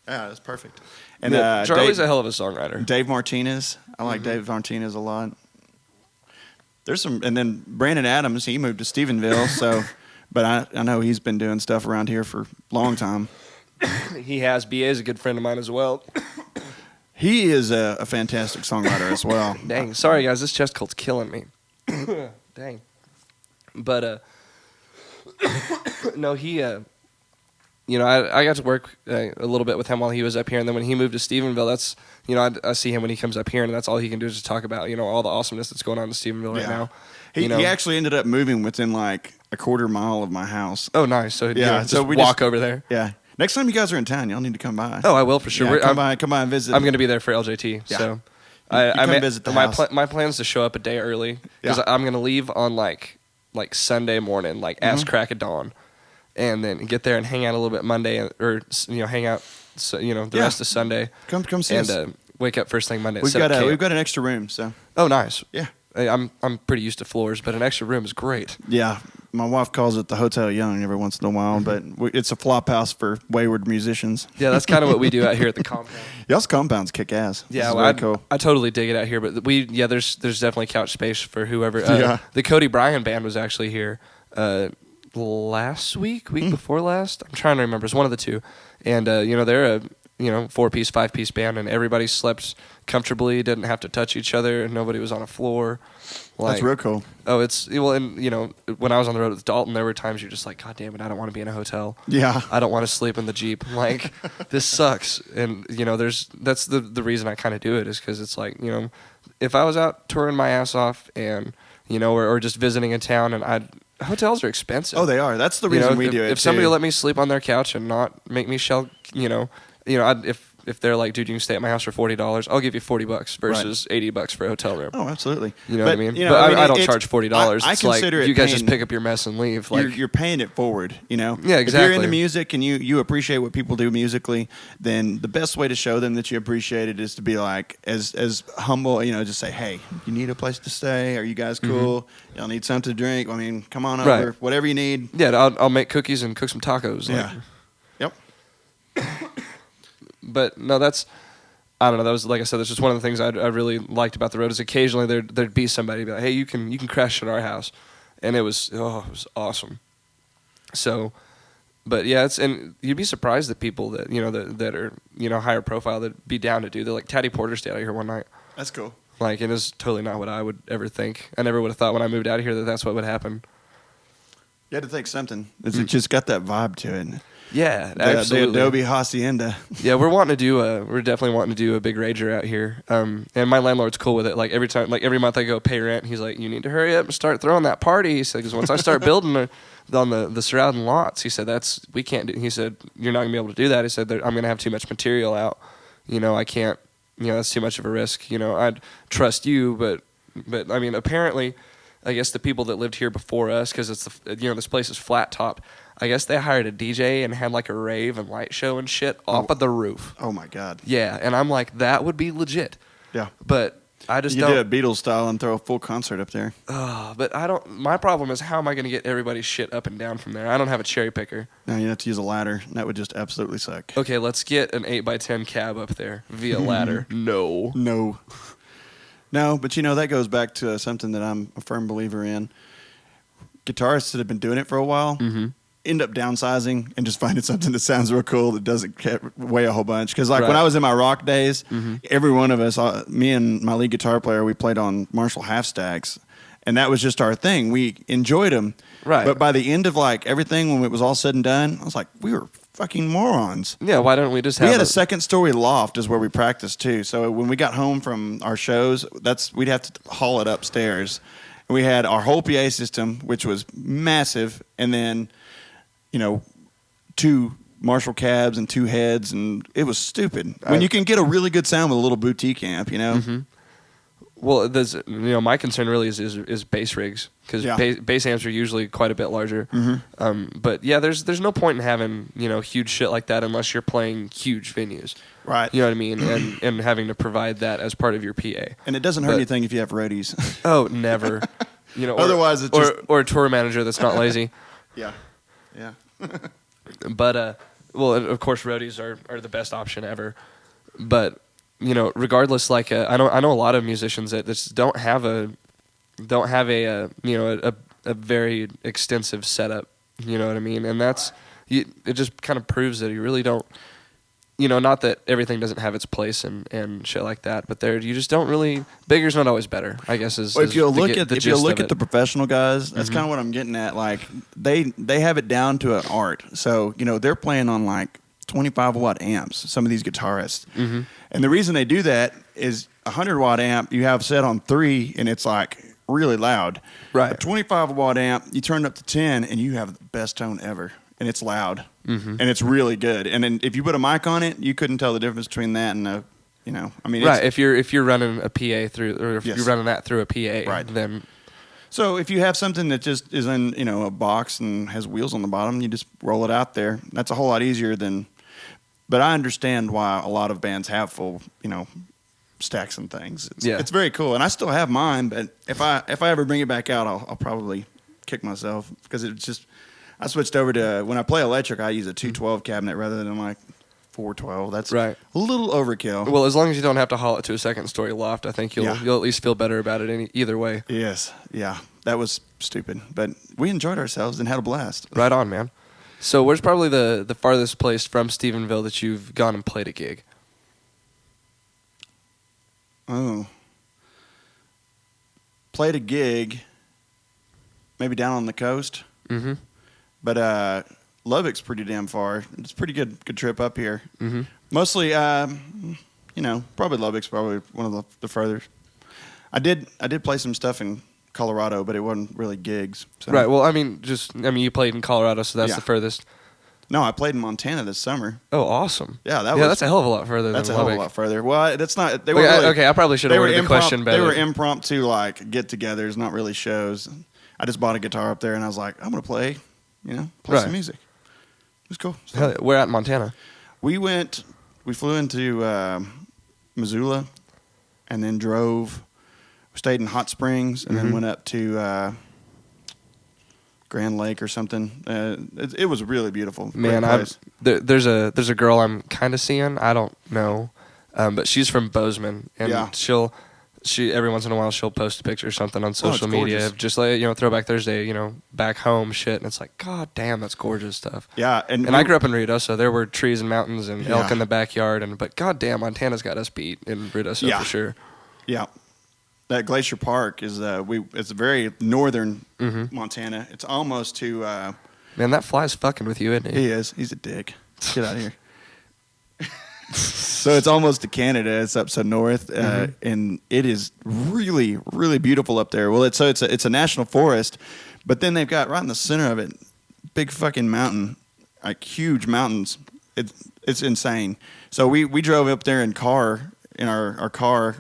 that's perfect. And Charlie's a hell of a songwriter. Dave Martinez. I like Dave Martinez a lot. There's some, and then Brandon Adams, he moved to Stephenville, so, but I know he's been doing stuff around here for a long time. He has. BA is a good friend of mine as well. He is a fantastic songwriter as well. Dang, sorry guys, this chest cold's killing me. Dang. But no, he I got to work a little bit with him while he was up here, and then when he moved to Stephenville, that's I see him when he comes up here, and that's all he can do is just talk about all the awesomeness that's going on in Stephenville right now. He actually ended up moving within like a quarter mile of my house. Oh, nice. So so we walk over there. Yeah. Next time you guys are in town, y'all need to come by. Oh, I will for sure. Yeah, come by and visit. I'm going to be there for LJT. Yeah. So come visit the house. My plan is to show up a day early because I'm going to leave on like Sunday morning, like ass crack of dawn, and then get there and hang out a little bit Monday, or hang out the rest of Sunday. Come see us. And wake up first thing Monday. We've got an extra room, so. Oh, nice. Yeah. I'm pretty used to floors, but an extra room is great. Yeah, my wife calls it the Hotel Young every once in a while, but it's a flop house for wayward musicians. Yeah, that's kind of what we do out here at the compound. Y'all's compounds kick ass. Yeah, well, cool. I totally dig it out here, but there's definitely couch space for whoever. Yeah. The Cody Bryan band was actually here last week before last. I'm trying to remember. It's one of the two, and they're a 4-piece, 5-piece band, and everybody slept comfortably, didn't have to touch each other, and nobody was on a floor. That's real cool. Oh, and when I was on the road with Dalton, there were times you're just like, God damn it, I don't want to be in a hotel. Yeah. I don't want to sleep in the Jeep. Like, this sucks. And, that's the reason I kind of do it is because it's like, if I was out touring my ass off and, or just visiting a town and hotels are expensive. Oh, they are. That's the reason we do it. If somebody let me sleep on their couch and not make me if they're like, dude, you can stay at my house for $40, I'll give you $40 versus $80 for a hotel room. Oh, absolutely. You know what I mean? But I don't charge $40. I consider it you guys just pick up your mess and leave. Like you're paying it forward. Yeah, exactly. If you're into music and you appreciate what people do musically, then the best way to show them that you appreciate it is to be like as humble. Just say, hey, you need a place to stay? Are you guys cool? Y'all need something to drink? I mean, come on over. Right. Whatever you need. Yeah, I'll make cookies and cook some tacos. Yeah. Yep. But no, I don't know. That was, like I said, that's just one of the things I really liked about the road is occasionally there'd be somebody be like, hey, you can crash at our house, and it was awesome. So, but yeah, and you'd be surprised that people that that are higher profile that be down to do. They're like Taddy Porter stayed out here one night. That's cool. Like, it is totally not what I would ever think. I never would have thought when I moved out of here that that's what would happen. You had to think something. It just got that vibe to it. Yeah, absolutely. The Adobe Hacienda. Yeah, we're definitely wanting to do a big rager out here. And my landlord's cool with it. Like every month I go pay rent, he's like, you need to hurry up and start throwing that party. He said, because once I start building on the surrounding lots, he said, we can't do. He said, you're not gonna be able to do that. He said, I'm gonna have too much material out. I can't. That's too much of a risk. I'd trust you, but I mean, apparently, I guess the people that lived here before us, because it's this place is flat top. I guess they hired a DJ and had like a rave and light show and shit off of the roof. Oh my God. Yeah, and I'm like, that would be legit. Yeah. But I just you don't. You do it Beatles style and throw a full concert up there. But I don't. My problem is, how am I going to get everybody's shit up and down from there? I don't have a cherry picker. No, you have to use a ladder. That would just absolutely suck. Okay, let's get an 8x10 cab up there via ladder. No, but that goes back to something that I'm a firm believer in. Guitarists that have been doing it for a while end up downsizing and just finding something that sounds real cool that doesn't weigh a whole bunch. Because when I was in my rock days, every one of us, me and my lead guitar player, we played on Marshall half stacks, and that was just our thing. We enjoyed them. Right. But by the end of everything, when it was all said and done, I was like, we were fucking morons. Yeah, why don't we just have We had a second story loft is where we practiced too. So when we got home from our shows, we'd have to haul it upstairs. And we had our whole PA system, which was massive, and then 2 Marshall cabs and 2 heads, and it was stupid. When you can get a really good sound with a little boutique amp, Well, there's my concern really is bass rigs, because bass amps are usually quite a bit larger. But yeah, there's no point in having huge shit like that unless you're playing huge venues, right? You know what I mean, and having to provide that as part of your PA. And it doesn't hurt anything if you have roadies. Oh, never. Otherwise, it's just or a tour manager that's not lazy. Yeah. But well, of course, roadies are the best option ever. But regardless, I know a lot of musicians that just don't have a very extensive setup. You know what I mean? And it just kind of proves that you really don't. not that everything doesn't have its place and shit like that, but you just don't really. Bigger's not always better, I guess. If you look at the professional guys, that's kind of what I'm getting at. Like they have it down to an art. So they're playing on like 25 watt amps. Some of these guitarists, and the reason they do that is 100 watt amp you have set on 3, and it's like really loud. Right. A 25 watt amp you turn it up to 10, and you have the best tone ever. And it's loud, and it's really good. And then if you put a mic on it, you couldn't tell the difference between that and a, right. If you're running a PA through, or if you're running that through a PA, right. Then. So if you have something that just is in a box and has wheels on the bottom, you just roll it out there. That's a whole lot easier than. But I understand why a lot of bands have full stacks and things. It's very cool, and I still have mine. But if I ever bring it back out, I'll probably kick myself because it's just. I switched over to, when I play electric, I use a 212 cabinet rather than like 412. That's right. A little overkill. Well, as long as you don't have to haul it to a second-story loft, I think you'll at least feel better about it either way. Yes, yeah. That was stupid, but we enjoyed ourselves and had a blast. Right on, man. So where's probably the farthest place from Stephenville that you've gone and played a gig? Oh. Played a gig maybe down on the coast. Mm-hmm. But Lubbock's pretty damn far. It's a pretty good trip up here. Mm-hmm. Mostly, probably Lubbock's probably one of the furthest. I did play some stuff in Colorado, but it wasn't really gigs. So. Right. Well, you played in Colorado, so that's the furthest. No, I played in Montana this summer. Oh, awesome. Yeah, that's a hell of a lot further. That's than a hell Lubbock. of a lot further. Well, that's not. They were really, okay. I probably should have worded the question better. They were impromptu get-togethers, not really shows. I just bought a guitar up there, and I was like, I'm gonna play some music. It was cool. So, where at in Montana? We flew into Missoula, and then drove. We stayed in Hot Springs, and then went up to Grand Lake or something. It was really beautiful. Man, there's a girl I'm kind of seeing. I don't know, but she's from Bozeman, and she every once in a while she'll post a picture or something on social media, just like Throwback Thursday, back home shit, and it's like, God damn, that's gorgeous stuff. Yeah, and I grew up in Ruidoso. There were trees and mountains and elk in the backyard, but God damn, Montana's got us beat in Ruidoso for sure. Yeah, that Glacier Park is it's very northern Montana. It's almost to man, that fly's fucking with you, isn't he? He is. He's a dick. Get out of here. So it's almost to Canada. It's up so north, and it is really, really beautiful up there. Well, it's a national forest, but then they've got right in the center of it, big fucking mountain, like huge mountains. It's insane. So we drove up there in our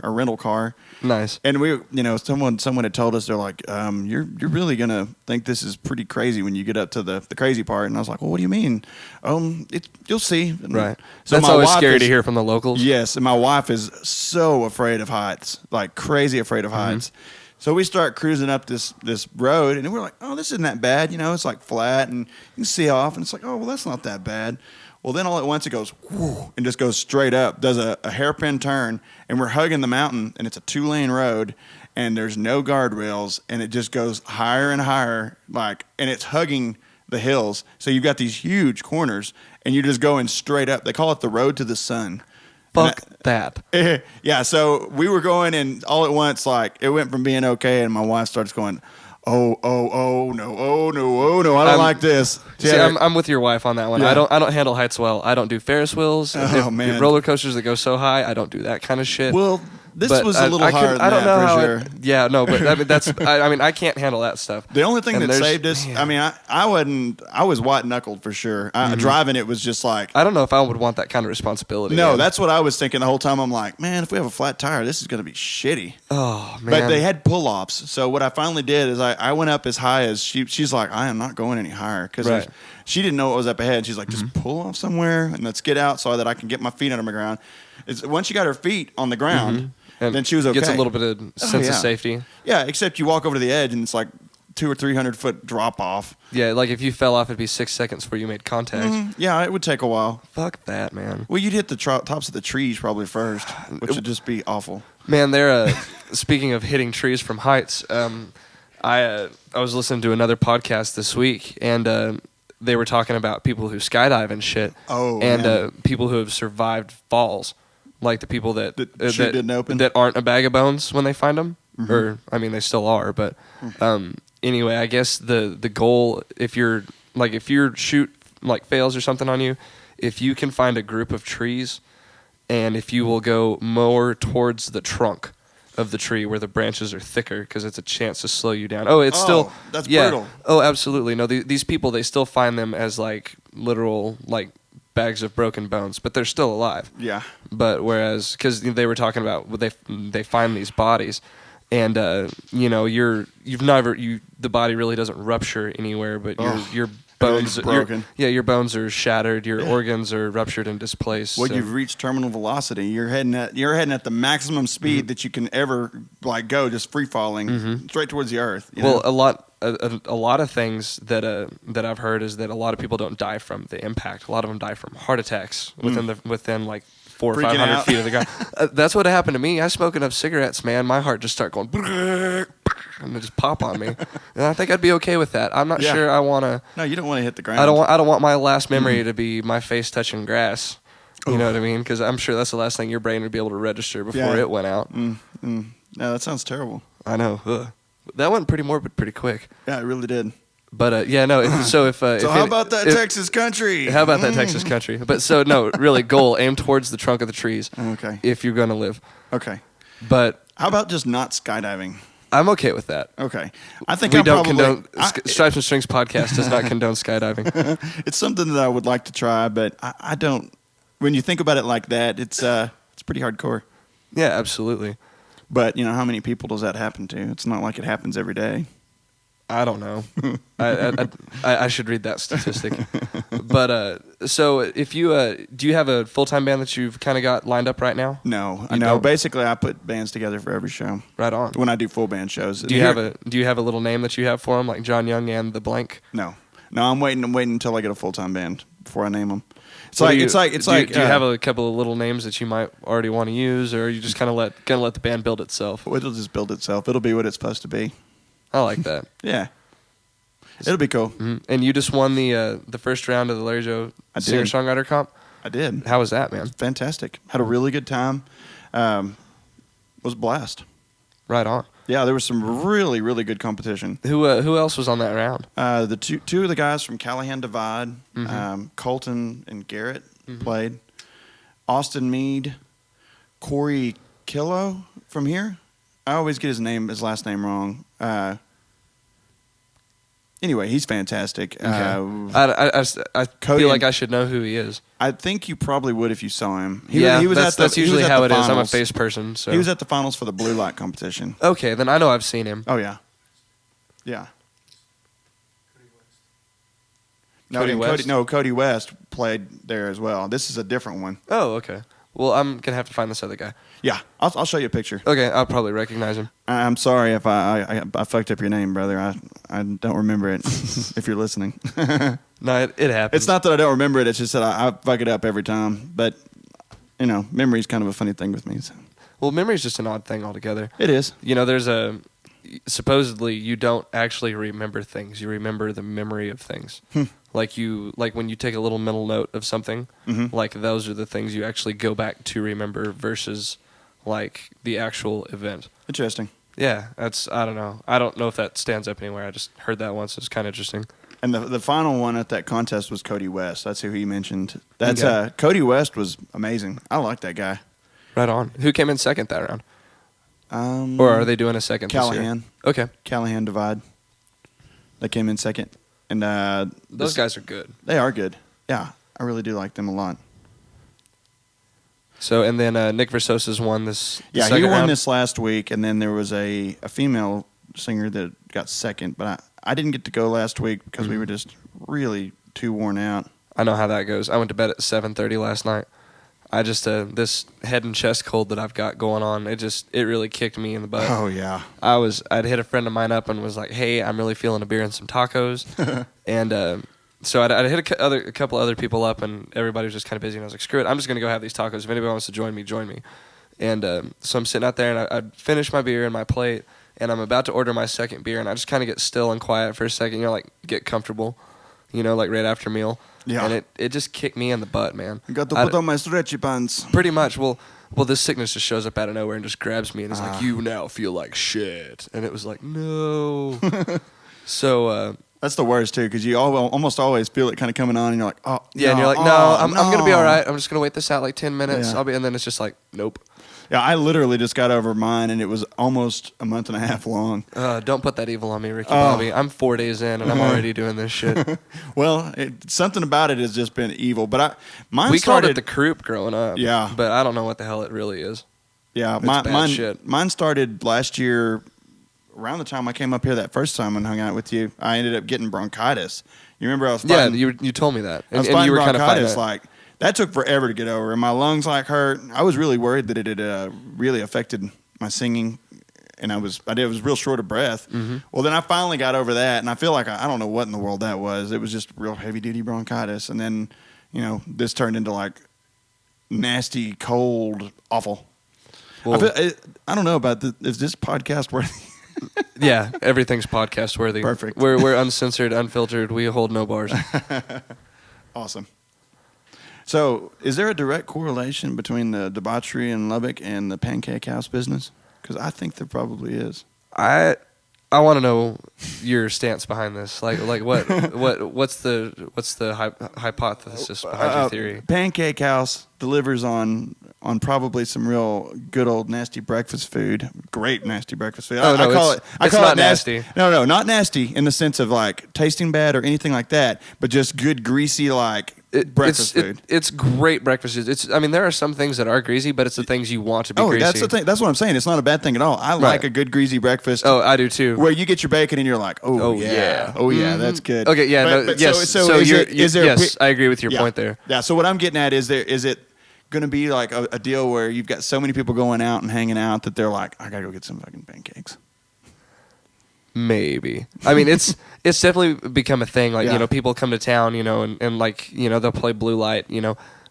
rental car. Nice. And we, someone had told us, they're like, you're really gonna think this is pretty crazy when you get up to the crazy part. And I was like, well, what do you mean? You'll see. Right. So that's always scary to hear from the locals. Yes, and my wife is so afraid of heights, like crazy afraid of heights. So we start cruising up this road, and we're like, oh, this isn't that bad. It's like flat, and you can see off, and it's like, oh, well, that's not that bad. Well, then all at once it goes, whoo, and just goes straight up, does a hairpin turn, and we're hugging the mountain, and it's a 2-lane road, and there's no guardrails, and it just goes higher and higher, and it's hugging the hills. So you've got these huge corners, and you're just going straight up. They call it the road to the sun. Fuck that. Yeah, so we were going, and all at once, it went from being okay, and my wife starts going, oh no, I don't like this. See, I'm with your wife on that one. Yeah. I don't handle heights well. I don't do Ferris wheels. Man. Roller coasters that go so high, I don't do that kind of shit. Well, this was a little higher than that, for sure. Yeah, no, but I can't handle that stuff. The only thing that saved us, man. I was white knuckled for sure. Driving it was just like, I don't know if I would want that kind of responsibility. No, that's what I was thinking the whole time. I'm like, man, if we have a flat tire, this is going to be shitty. Oh man! But they had pull-offs, so what I finally did is I went up as high as she's like, I am not going any higher because she didn't know what was up ahead. She's like, just pull off somewhere and let's get out so that I can get my feet under my ground. Once she got her feet on the ground. And then she was okay. Gets a little bit of sense of safety. Yeah, except you walk over to the edge and it's like 200 or 300 foot drop off. Yeah, like if you fell off, it'd be 6 seconds before you made contact. Yeah, it would take a while. Fuck that, man. Well, you'd hit the tops of the trees probably first, which would just be awful. Man, speaking of hitting trees from heights, I was listening to another podcast this week, and they were talking about people who skydive and shit. Oh, and man. people who have survived falls, like the people that chute didn't open? that aren't a bag of bones when they find them, Mm-hmm. or I mean they still are, but anyway, I guess the goal, if your chute like fails or something on you, if you can find a group of trees, and if you will go more towards the trunk of the tree where the branches are thicker, because it's a chance to slow you down. Oh, it's still that's yeah. brutal. Oh, absolutely. No, these people, they still find them as like literal like bags of broken bones, but they're still alive. Yeah. But whereas, because they were talking about they find these bodies, and the body really doesn't rupture anywhere, but your bones broken. your bones are shattered, your Yeah. organs are ruptured and displaced. Well, so- you've reached terminal velocity. You're heading at the maximum speed that you can ever like go, just free falling straight towards the earth. you Well, know? a lot of things that I've heard is that a lot of people don't die from the impact. A lot of them die from heart attacks within like 400 or Freaking 500 out. feet of the ground. That's what happened to me. I smoke enough cigarettes, man. My heart just start going and it just pop on me. And I think I'd be okay with that. I'm not Yeah. sure I want to. No, you don't want to hit the ground. I don't want my last memory to be my face touching grass. You know what I mean? Because I'm sure that's the last thing your brain would be able to register before Yeah. it went out. No, that sounds terrible. I know. Ugh. That went pretty morbid pretty quick. Yeah, it really did. But yeah, no. So how about that Texas country? How about that Texas country? But so no, really, goal, aim towards the trunk of the trees. Okay. If you're gonna live. Okay. But How about just not skydiving? I'm okay with that. Okay. I think We I'm don't probably, condone. Stripes and Strings podcast does not condone skydiving. It's something that I would like to try, but I don't. When you think about it like that, it's pretty hardcore. Yeah, absolutely. But you know, how many people does that happen to? It's not like it happens every day. I don't know. I should read that statistic. But so if you do you have a full-time band that you've kind of got lined up right now? No, You no. don't? Basically, I put bands together for every show Right on. when I do full band shows. Do you have a little name that you have for them, like Jon Young and the blank? No. I'm waiting until I get a full time band before I name them. Do you have a couple of little names that you might already want to use, or are you just kind of gonna let the band build itself? It'll just build itself. It'll be what it's supposed to be. I like that. Yeah, it'll be cool. Mhm. And you just won the first round of the Larry Joe I did. Singer Songwriter Comp. I did. How was that, man? Fantastic. Had a really good time. Was a blast. Right on. Yeah, there was some really, really good competition. Who else was on that round? The two of the guys from Callahan Divide, Mm-hmm. Colton and Garrett played. Austin Mead, Corey Killo from here. I always get his last name wrong. Anyway, he's fantastic. Okay. I Cody feel like and- I should know who he is. I think you probably would if you saw him. That's usually how it is. I'm a finals. face person, so He was at the finals for the Blue Light competition. okay. Then I know I've seen him. Oh yeah, yeah. Cody West? Cody West played there as well. This is a different one. Oh, okay. Well, I'm gonna have to find this other guy. Yeah, I'll show you a picture. Okay, I'll probably recognize him. I'm sorry if I fucked up your name, brother. I don't remember it. If you're listening, No, it happens. it's not that I don't remember it. It's just that I fuck it up every time. But you know, memory's kind of a funny thing with me. So. Well, memory's just an odd thing altogether. It is. You know, supposedly you don't actually remember things. You remember the memory of things. Like when you take a little mental note of something, like those are the things you actually go back to remember versus like the actual event. Interesting. Yeah, I don't know. I don't know if that stands up anywhere. I just heard that once. It's kind of interesting. And the final one at that contest was Cody West. That's who he mentioned. That's Okay. Cody West was amazing. I like that guy. Right on. Who came in second that round? Or are they doing a second Callahan. this year? Okay. Callahan Divide. They came in second. And Those guys are good. They are good. Yeah, I really do like them a lot. So, and then Nick Versosa's won this Yeah, he second won round? this last week, and then there was a female singer that got second, but I didn't get to go last week because we were just really too worn out. I know how that goes. I went to bed at 7:30 last night. I just this head and chest cold that I've got going on, it really kicked me in the butt. Oh yeah. I'd hit a friend of mine up and was like, "Hey, I'm really feeling a beer and some tacos," and so I'd hit a couple other people up, and everybody was just kind of busy. And I was like, "Screw it, I'm just gonna go have these tacos. If anybody wants to join me, join me." And so I'm sitting out there, and I'd finished my beer and my plate, and I'm about to order my second beer, and I just kind of get still and quiet for a second, like get comfortable, like right after meal. Yeah. And it just kicked me in the butt, man. I got to put on my stretchy pants. Pretty much. Well, this sickness just shows up out of nowhere and just grabs me and is like, you now feel like shit. And it was like, no. So that's the worst too, because you almost always feel it kind of coming on, and you're like, oh yeah, and you're like, no, I'm gonna be all right. I'm just gonna wait this out like 10 minutes. Yeah. And then it's just like, nope. Yeah, I literally just got over mine, and it was almost a month and a half long. Don't put that evil on me, Ricky Bobby. I'm 4 days in, and I'm already doing this shit. Well, something about it has just been evil. But we called it the croup growing up. Yeah. But I don't know what the hell it really is. Yeah, It's bad shit. Mine started last year, around the time I came up here that first time and hung out with you. I ended up getting bronchitis. You remember I was fighting? Yeah, you told me that. I was and fighting you were kind of fighting bronchitis, like, that took forever to get over, and my lungs hurt. I was really worried that it had really affected my singing, and I was real short of breath. Mm-hmm. Well, then I finally got over that, and I feel like I don't know what in the world that was. It was just real heavy duty bronchitis, and then this turned into like nasty, cold, awful. Well, I don't know about this. Is this podcast worthy? Yeah, everything's podcast worthy. Perfect. We're uncensored, unfiltered. We hold no bars. Awesome. So, is there a direct correlation between the debauchery in Lubbock and the pancake house business? Because I think there probably is. I want to know your stance behind this. Like what's the hypothesis behind your theory? Pancake house delivers on probably some real good old nasty breakfast food. Great nasty breakfast food. Oh, no, I it's call not it nasty. No, not nasty in the sense of like tasting bad or anything like that, but just good greasy like breakfast food. It's great breakfast food. I mean, there are some things that are greasy, but it's the things you want to be greasy. That's the thing. That's what I'm saying. It's not a bad thing at all. I like a good greasy breakfast. Oh, I do too. Where you get your bacon and you're like, oh yeah, that's good. Okay, yeah, yes. So yes, I agree with your point there. Yeah. So what I'm getting at is it going to be like a deal where you've got so many people going out and hanging out that they're like, I gotta go get some fucking pancakes. Maybe. I mean, it's definitely become a thing. Like, people come to town, and like, they'll play Blue Light,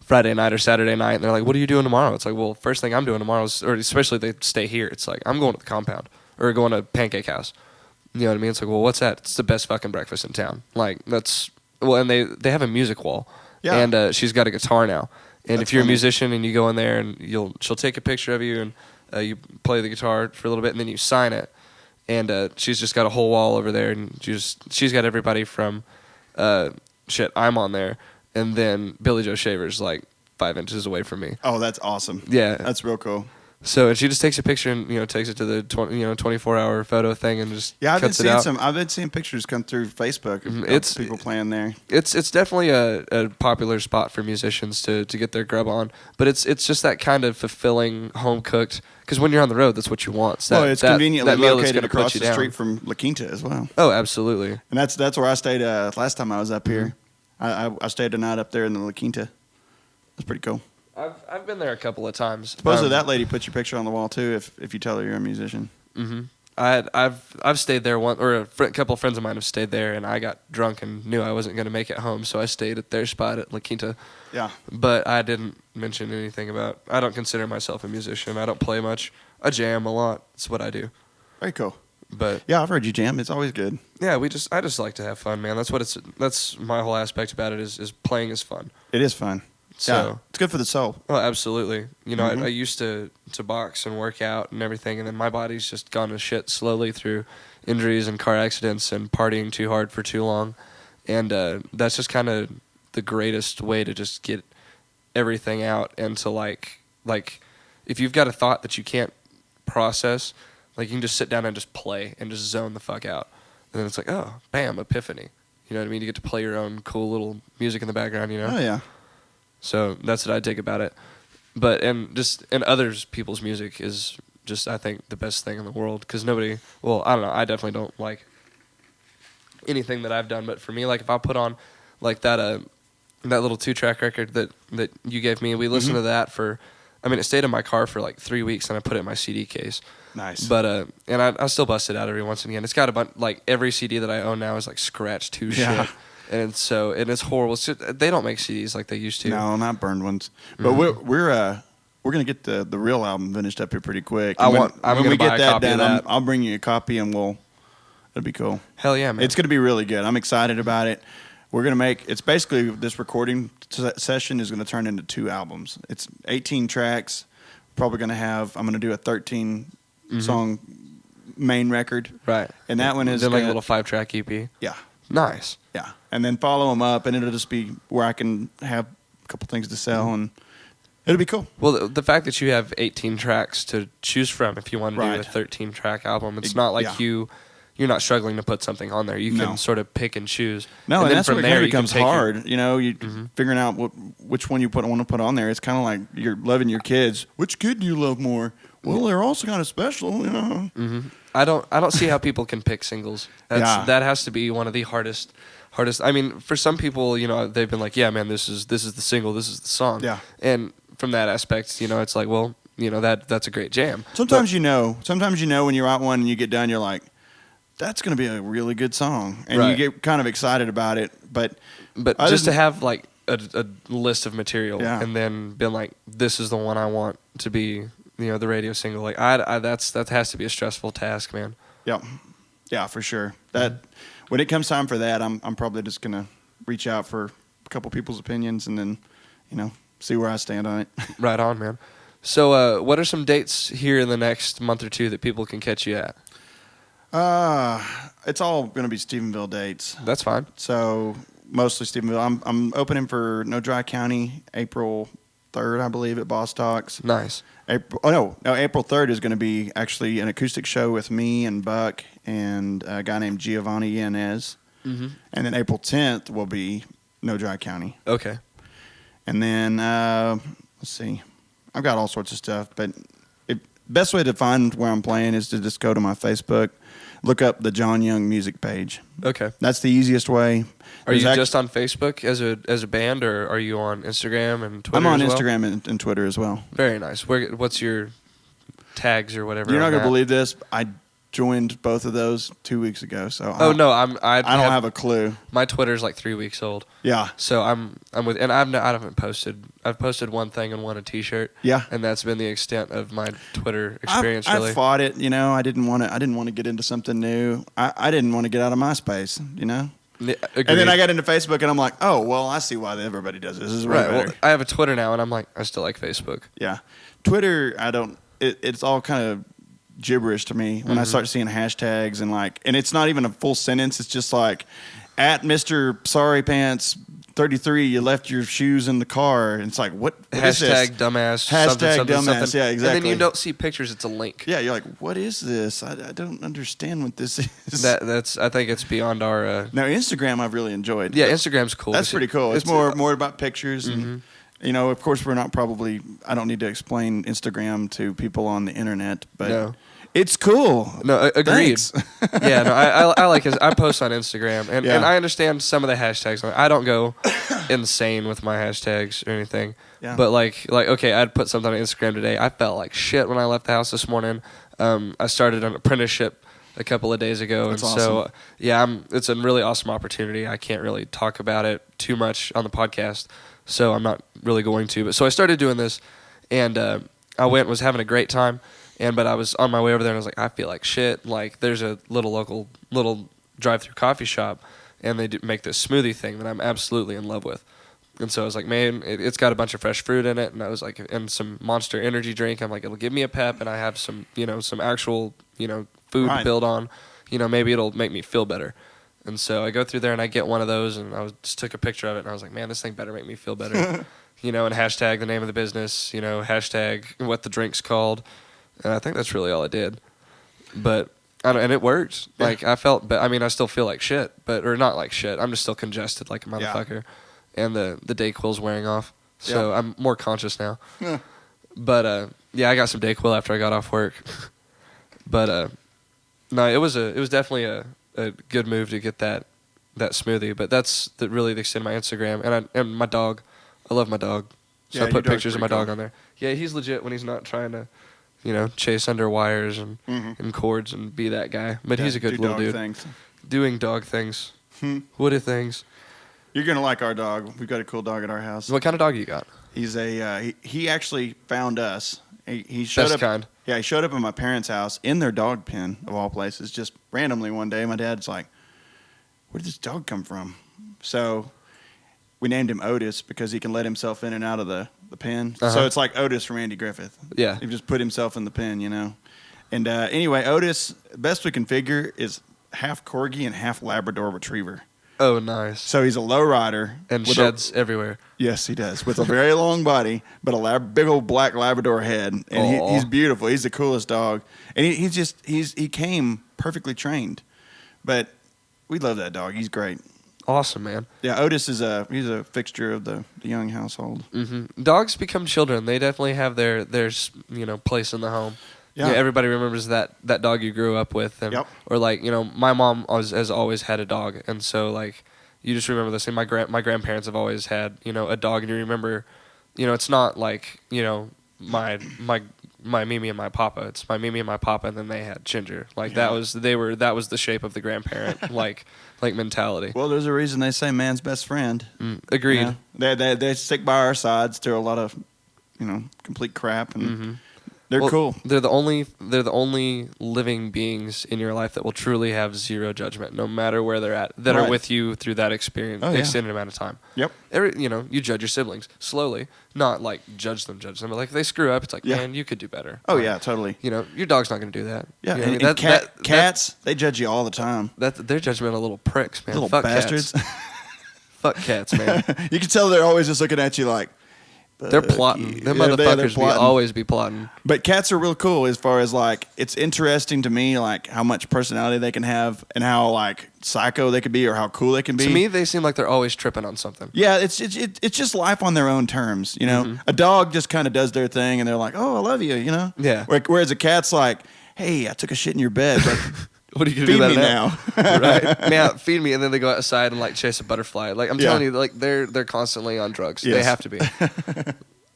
Friday night or Saturday night, and they're like, what are you doing tomorrow? It's like, well, first thing I'm doing tomorrow is, or especially if they stay here, it's like, I'm going to the compound or going to Pancake House. You know what I mean? It's like, well, what's that? It's the best fucking breakfast in town. Like, and they have a music wall. Yeah. And she's got a guitar now. And if you're a musician and you go in there and she'll take a picture of you and you play the guitar for a little bit and then you sign it. And she's just got a whole wall over there, and she's got everybody from I'm on there, and then Billy Joe Shaver's like 5 inches away from me. Oh, that's awesome. Yeah, that's real cool. So and she just takes a picture and takes it to the 24-hour photo thing and just cuts it out. I've been seeing pictures come through Facebook of people playing there. It's definitely a popular spot for musicians to get their grub on, but it's just that kind of fulfilling home cooked. Because when you're on the road, that's what you want. It's conveniently located across the street from La Quinta as well. Oh, absolutely. And that's where I stayed last time I was up here. I stayed a night up there in the La Quinta. That's pretty cool. I've been there a couple of times. Supposedly that lady puts your picture on the wall too if you tell her you're a musician. Mm-hmm. I've stayed there once, or a couple of friends of mine have stayed there, and I got drunk and knew I wasn't going to make it home, so I stayed at their spot at La Quinta. Yeah. But I didn't mention anything about. I don't consider myself a musician. I don't play much. I jam a lot. That's what I do. Very cool. But yeah, I've heard you jam. It's always good. Yeah, I just like to have fun, man. That's my whole aspect about it is playing is fun. It is fun. So yeah, it's good for the soul. Oh, absolutely. I used to box and work out and everything, and then my body's just gone to shit slowly through injuries and car accidents and partying too hard for too long. And that's just kind of the greatest way to just get everything out and to like if you've got a thought that you can't process, like you can just sit down and just play and just zone the fuck out. And then it's like, oh, bam, epiphany. You know what I mean? You get to play your own cool little music in the background, Oh, yeah. So that's what I take about it. But and others people's music is just I think the best thing in the world because I don't know, I definitely don't like anything that I've done, but for me, like if I put on like that little 2-track record that you gave me, we listened to that it stayed in my car for like 3 weeks and I put it in my CD case. Nice. But and I still bust it out every once and again. It's got a bunch, like every CD that I own now is like scratched to shit. And it's horrible. They don't make CDs like they used to. No, not burned ones. But we're gonna get the real album finished up here pretty quick. I'm gonna buy a copy of that. I'll bring you a copy and it'll be cool. Hell yeah, man! It's gonna be really good. I'm excited about it. we're going to make, it's basically this recording session is going to turn into 2 albums. It's 18 tracks. Probably going to have, I'm going to do a 13 song main record. Right. And that one is then like a little 5-track EP. Yeah. Nice. Yeah. And then follow them up, and it'll just be where I can have a couple things to sell, and it'll be cool. Well, the fact that you have 18 tracks to choose from if you want to do a 13-track album, it's not like you're not struggling to put something on there. You can sort of pick and choose. No, and that's where it kind of becomes hard. You figuring out which one you want to put on there. It's kind of like you're loving your kids. Which kid do you love more? Well, they're also kind of special, I don't see how people can pick singles. That has to be one of the hardest. I mean, for some people, they've been like, yeah, man, this is the single, this is the song. Yeah. And from that aspect, it's like, well, that's a great jam. Sometimes when you're out one and you get done, you're like, that's going to be a really good song, and you get kind of excited about it. But just to have like a list of material and then been like, this is the one I want to be, the radio single. Like that has to be a stressful task, man. Yep. Yeah, for sure. That when it comes time for that, I'm probably just gonna reach out for a couple people's opinions and then, see where I stand on it. Right on, man. So, what are some dates here in the next month or two that people can catch you at? It's all gonna be Stephenville dates. That's fine. So mostly Stephenville. I'm opening for No Dry County April 3rd, I believe, at Boss Talks. Nice. April 3rd is going to be actually an acoustic show with me and Buck and a guy named Giovanni Yanez. Mm-hmm. And then April 10th will be No Dry County. Okay. And then, let's see. I've got all sorts of stuff, but best way to find where I'm playing is to just go to my Facebook, look up the Jon Young music page. Okay. That's the easiest way. Are you just on Facebook as a band, or are you on Instagram and Twitter? I'm on Instagram and Twitter as well. Very nice. What's your tags or whatever? You're not going to believe this. I joined both of those 2 weeks ago. So I don't have a clue. My Twitter's like 3 weeks old. Yeah. So I'm with, and I haven't posted. I've posted one thing and won a T-shirt. Yeah. And that's been the extent of my Twitter experience. I fought it. I didn't want to get into something new. I didn't want to get out of MySpace. Agreed. And then I got into Facebook, and I'm like, oh, well, I see why everybody does this. This is right. Well, I have a Twitter now, and I'm like, I still like Facebook. Yeah. Twitter, I don't. It's all kind of gibberish to me when I start seeing hashtags and it's not even a full sentence. It's just like, at Mr. Sorry Pants 33, you left your shoes in the car. And it's like, what is this? Hashtag dumbass. Hashtag something, dumbass. something. Yeah, exactly. And then you don't see pictures. It's a link. Yeah, you're like, what is this? I don't understand what this is. I think it's beyond our. Now, Instagram I've really enjoyed. Yeah, Instagram's cool. That's pretty cool. It's more about pictures and. Of course, I don't need to explain Instagram to people on the internet, but it's cool. No, agreed. Yeah, no, I like it. I post on Instagram, and I understand some of the hashtags. I don't go insane with my hashtags or anything. Yeah. But okay, I'd put something on Instagram today. I felt like shit when I left the house this morning. I started an apprenticeship a couple of days ago. That's and awesome. So, it's a really awesome opportunity. I can't really talk about it too much on the podcast, so I'm not really going to. But so I started doing this, and I was having a great time. But I was on my way over there, and I was like, I feel like shit. Like, there's a little drive-through coffee shop, and they make this smoothie thing that I'm absolutely in love with. And so I was like, man, it's got a bunch of fresh fruit in it, and I was like, and some Monster energy drink. I'm like, it'll give me a pep, and I have some, some actual, food to build on. Maybe it'll make me feel better. And so I go through there, and I get one of those, and I just took a picture of it, and I was like, man, this thing better make me feel better. And hashtag the name of the business, hashtag what the drink's called. And I think that's really all I did. But, and it worked. Yeah. Like, I felt, but I mean, I still feel like shit, or not like shit. I'm just still congested like a motherfucker. Yeah. And the DayQuil's wearing off. So I'm more conscious now. Yeah. But, I got some DayQuil after I got off work. But, no, it was definitely a good move to get that smoothie. But that's really the extent of my Instagram. And my dog. I love my dog. So I put pictures of my dog on there. Yeah, he's legit when he's not trying to, chase under wires and cords and be that guy. But he's a good little dude. Things. Doing dog things. Woody things. You're going to like our dog. We've got a cool dog at our house. What kind of dog you got? He's he actually found us. He showed Best up. Kind. Yeah, he showed up at my parents' house in their dog pen, of all places, just randomly one day. My dad's like, where did this dog come from? So we named him Otis because he can let himself in and out of the pen. Uh-huh. So it's like Otis from Andy Griffith. Yeah. He just put himself in the pen, And anyway, Otis, best we can figure, is half Corgi and half Labrador Retriever. Oh, nice. So he's a low rider. And sheds everywhere. Yes, he does. With a very long body, but a big old black Labrador head. And he's beautiful. He's the coolest dog. And he came perfectly trained. But we love that dog. He's great. Awesome, man. Yeah, Otis he's a fixture of the Young household. Mm-hmm. Dogs become children. They definitely have their place in the home. Yeah. You know, everybody remembers that dog you grew up with, and Yep. or like my mom has always had a dog, and so like you just remember this. And my grandparents have always had a dog, and you remember, it's not like my Mimi and my Papa. It's my Mimi and my Papa, and then they had Ginger. Like that was the shape of the grandparent like mentality. Well, there's a reason they say man's best friend. Agreed. They stick by our sides through a lot of complete crap, and they're cool. They're the only living beings in your life that will truly have zero judgment, no matter where they're at, that are with you through that experience, extended amount of time. Yep. You judge your siblings slowly, not like judge them, but like if they screw up, it's like, man, you could do better. Oh yeah, totally. Your dog's not going to do that. Yeah, and cats, they judge you all the time. They're judgmental little pricks, man. Little Fuck bastards. Cats. Fuck cats, man. You can tell they're always just looking at you like. They're plotting. Them motherfuckers will always be plotting. But cats are real cool as far as like it's interesting to me like how much personality they can have and how like psycho they could be or how cool they can be. To me, they seem like they're always tripping on something. Yeah, it's just life on their own terms. A dog just kind of does their thing and they're like, oh, I love you. Yeah. Whereas a cat's like, hey, I took a shit in your bed, but what are you gonna do feed me now? Right? Now feed me, and then they go outside and like chase a butterfly. Like I'm telling you, like they're constantly on drugs. Yes. They have to be.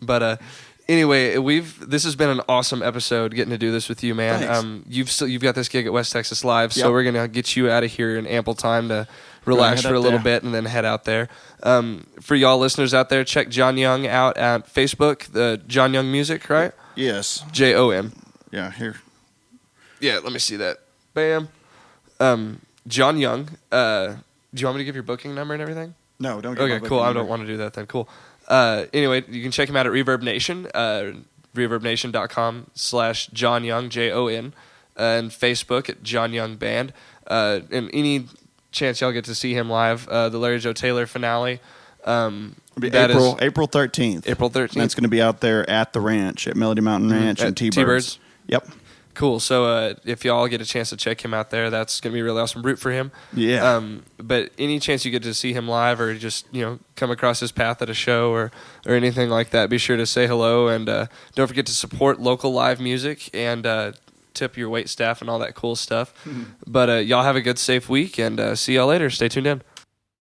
But anyway, this has been an awesome episode getting to do this with you, man. Thanks. You've got this gig at West Texas Live, so we're gonna get you out of here in ample time to relax for a little bit and then head out there. For y'all listeners out there, check Jon Young out at Facebook, the Jon Young Music, right? Yes. JON. Yeah, here. Yeah, let me see that. Bam. Jon Young. Do you want me to give your booking number and everything? No, don't give Okay, cool. I don't want to do that then. Cool. Anyway, you can check him out at Reverb Nation, reverbnation.com/Jon Young, JON, and Facebook at Jon Young Band. And any chance y'all get to see him live, the Larry Joe Taylor finale. April 13th. April 13th. That's going to be out there at the ranch, at Melody Mountain Ranch and T-Birds. Yep. Cool. So if y'all get a chance to check him out there, that's going to be really awesome. Root for him. Yeah. But any chance you get to see him live or just, come across his path at a show or anything like that, be sure to say hello. And don't forget to support local live music and tip your wait staff and all that cool stuff. But y'all have a good, safe week, and see y'all later. Stay tuned in.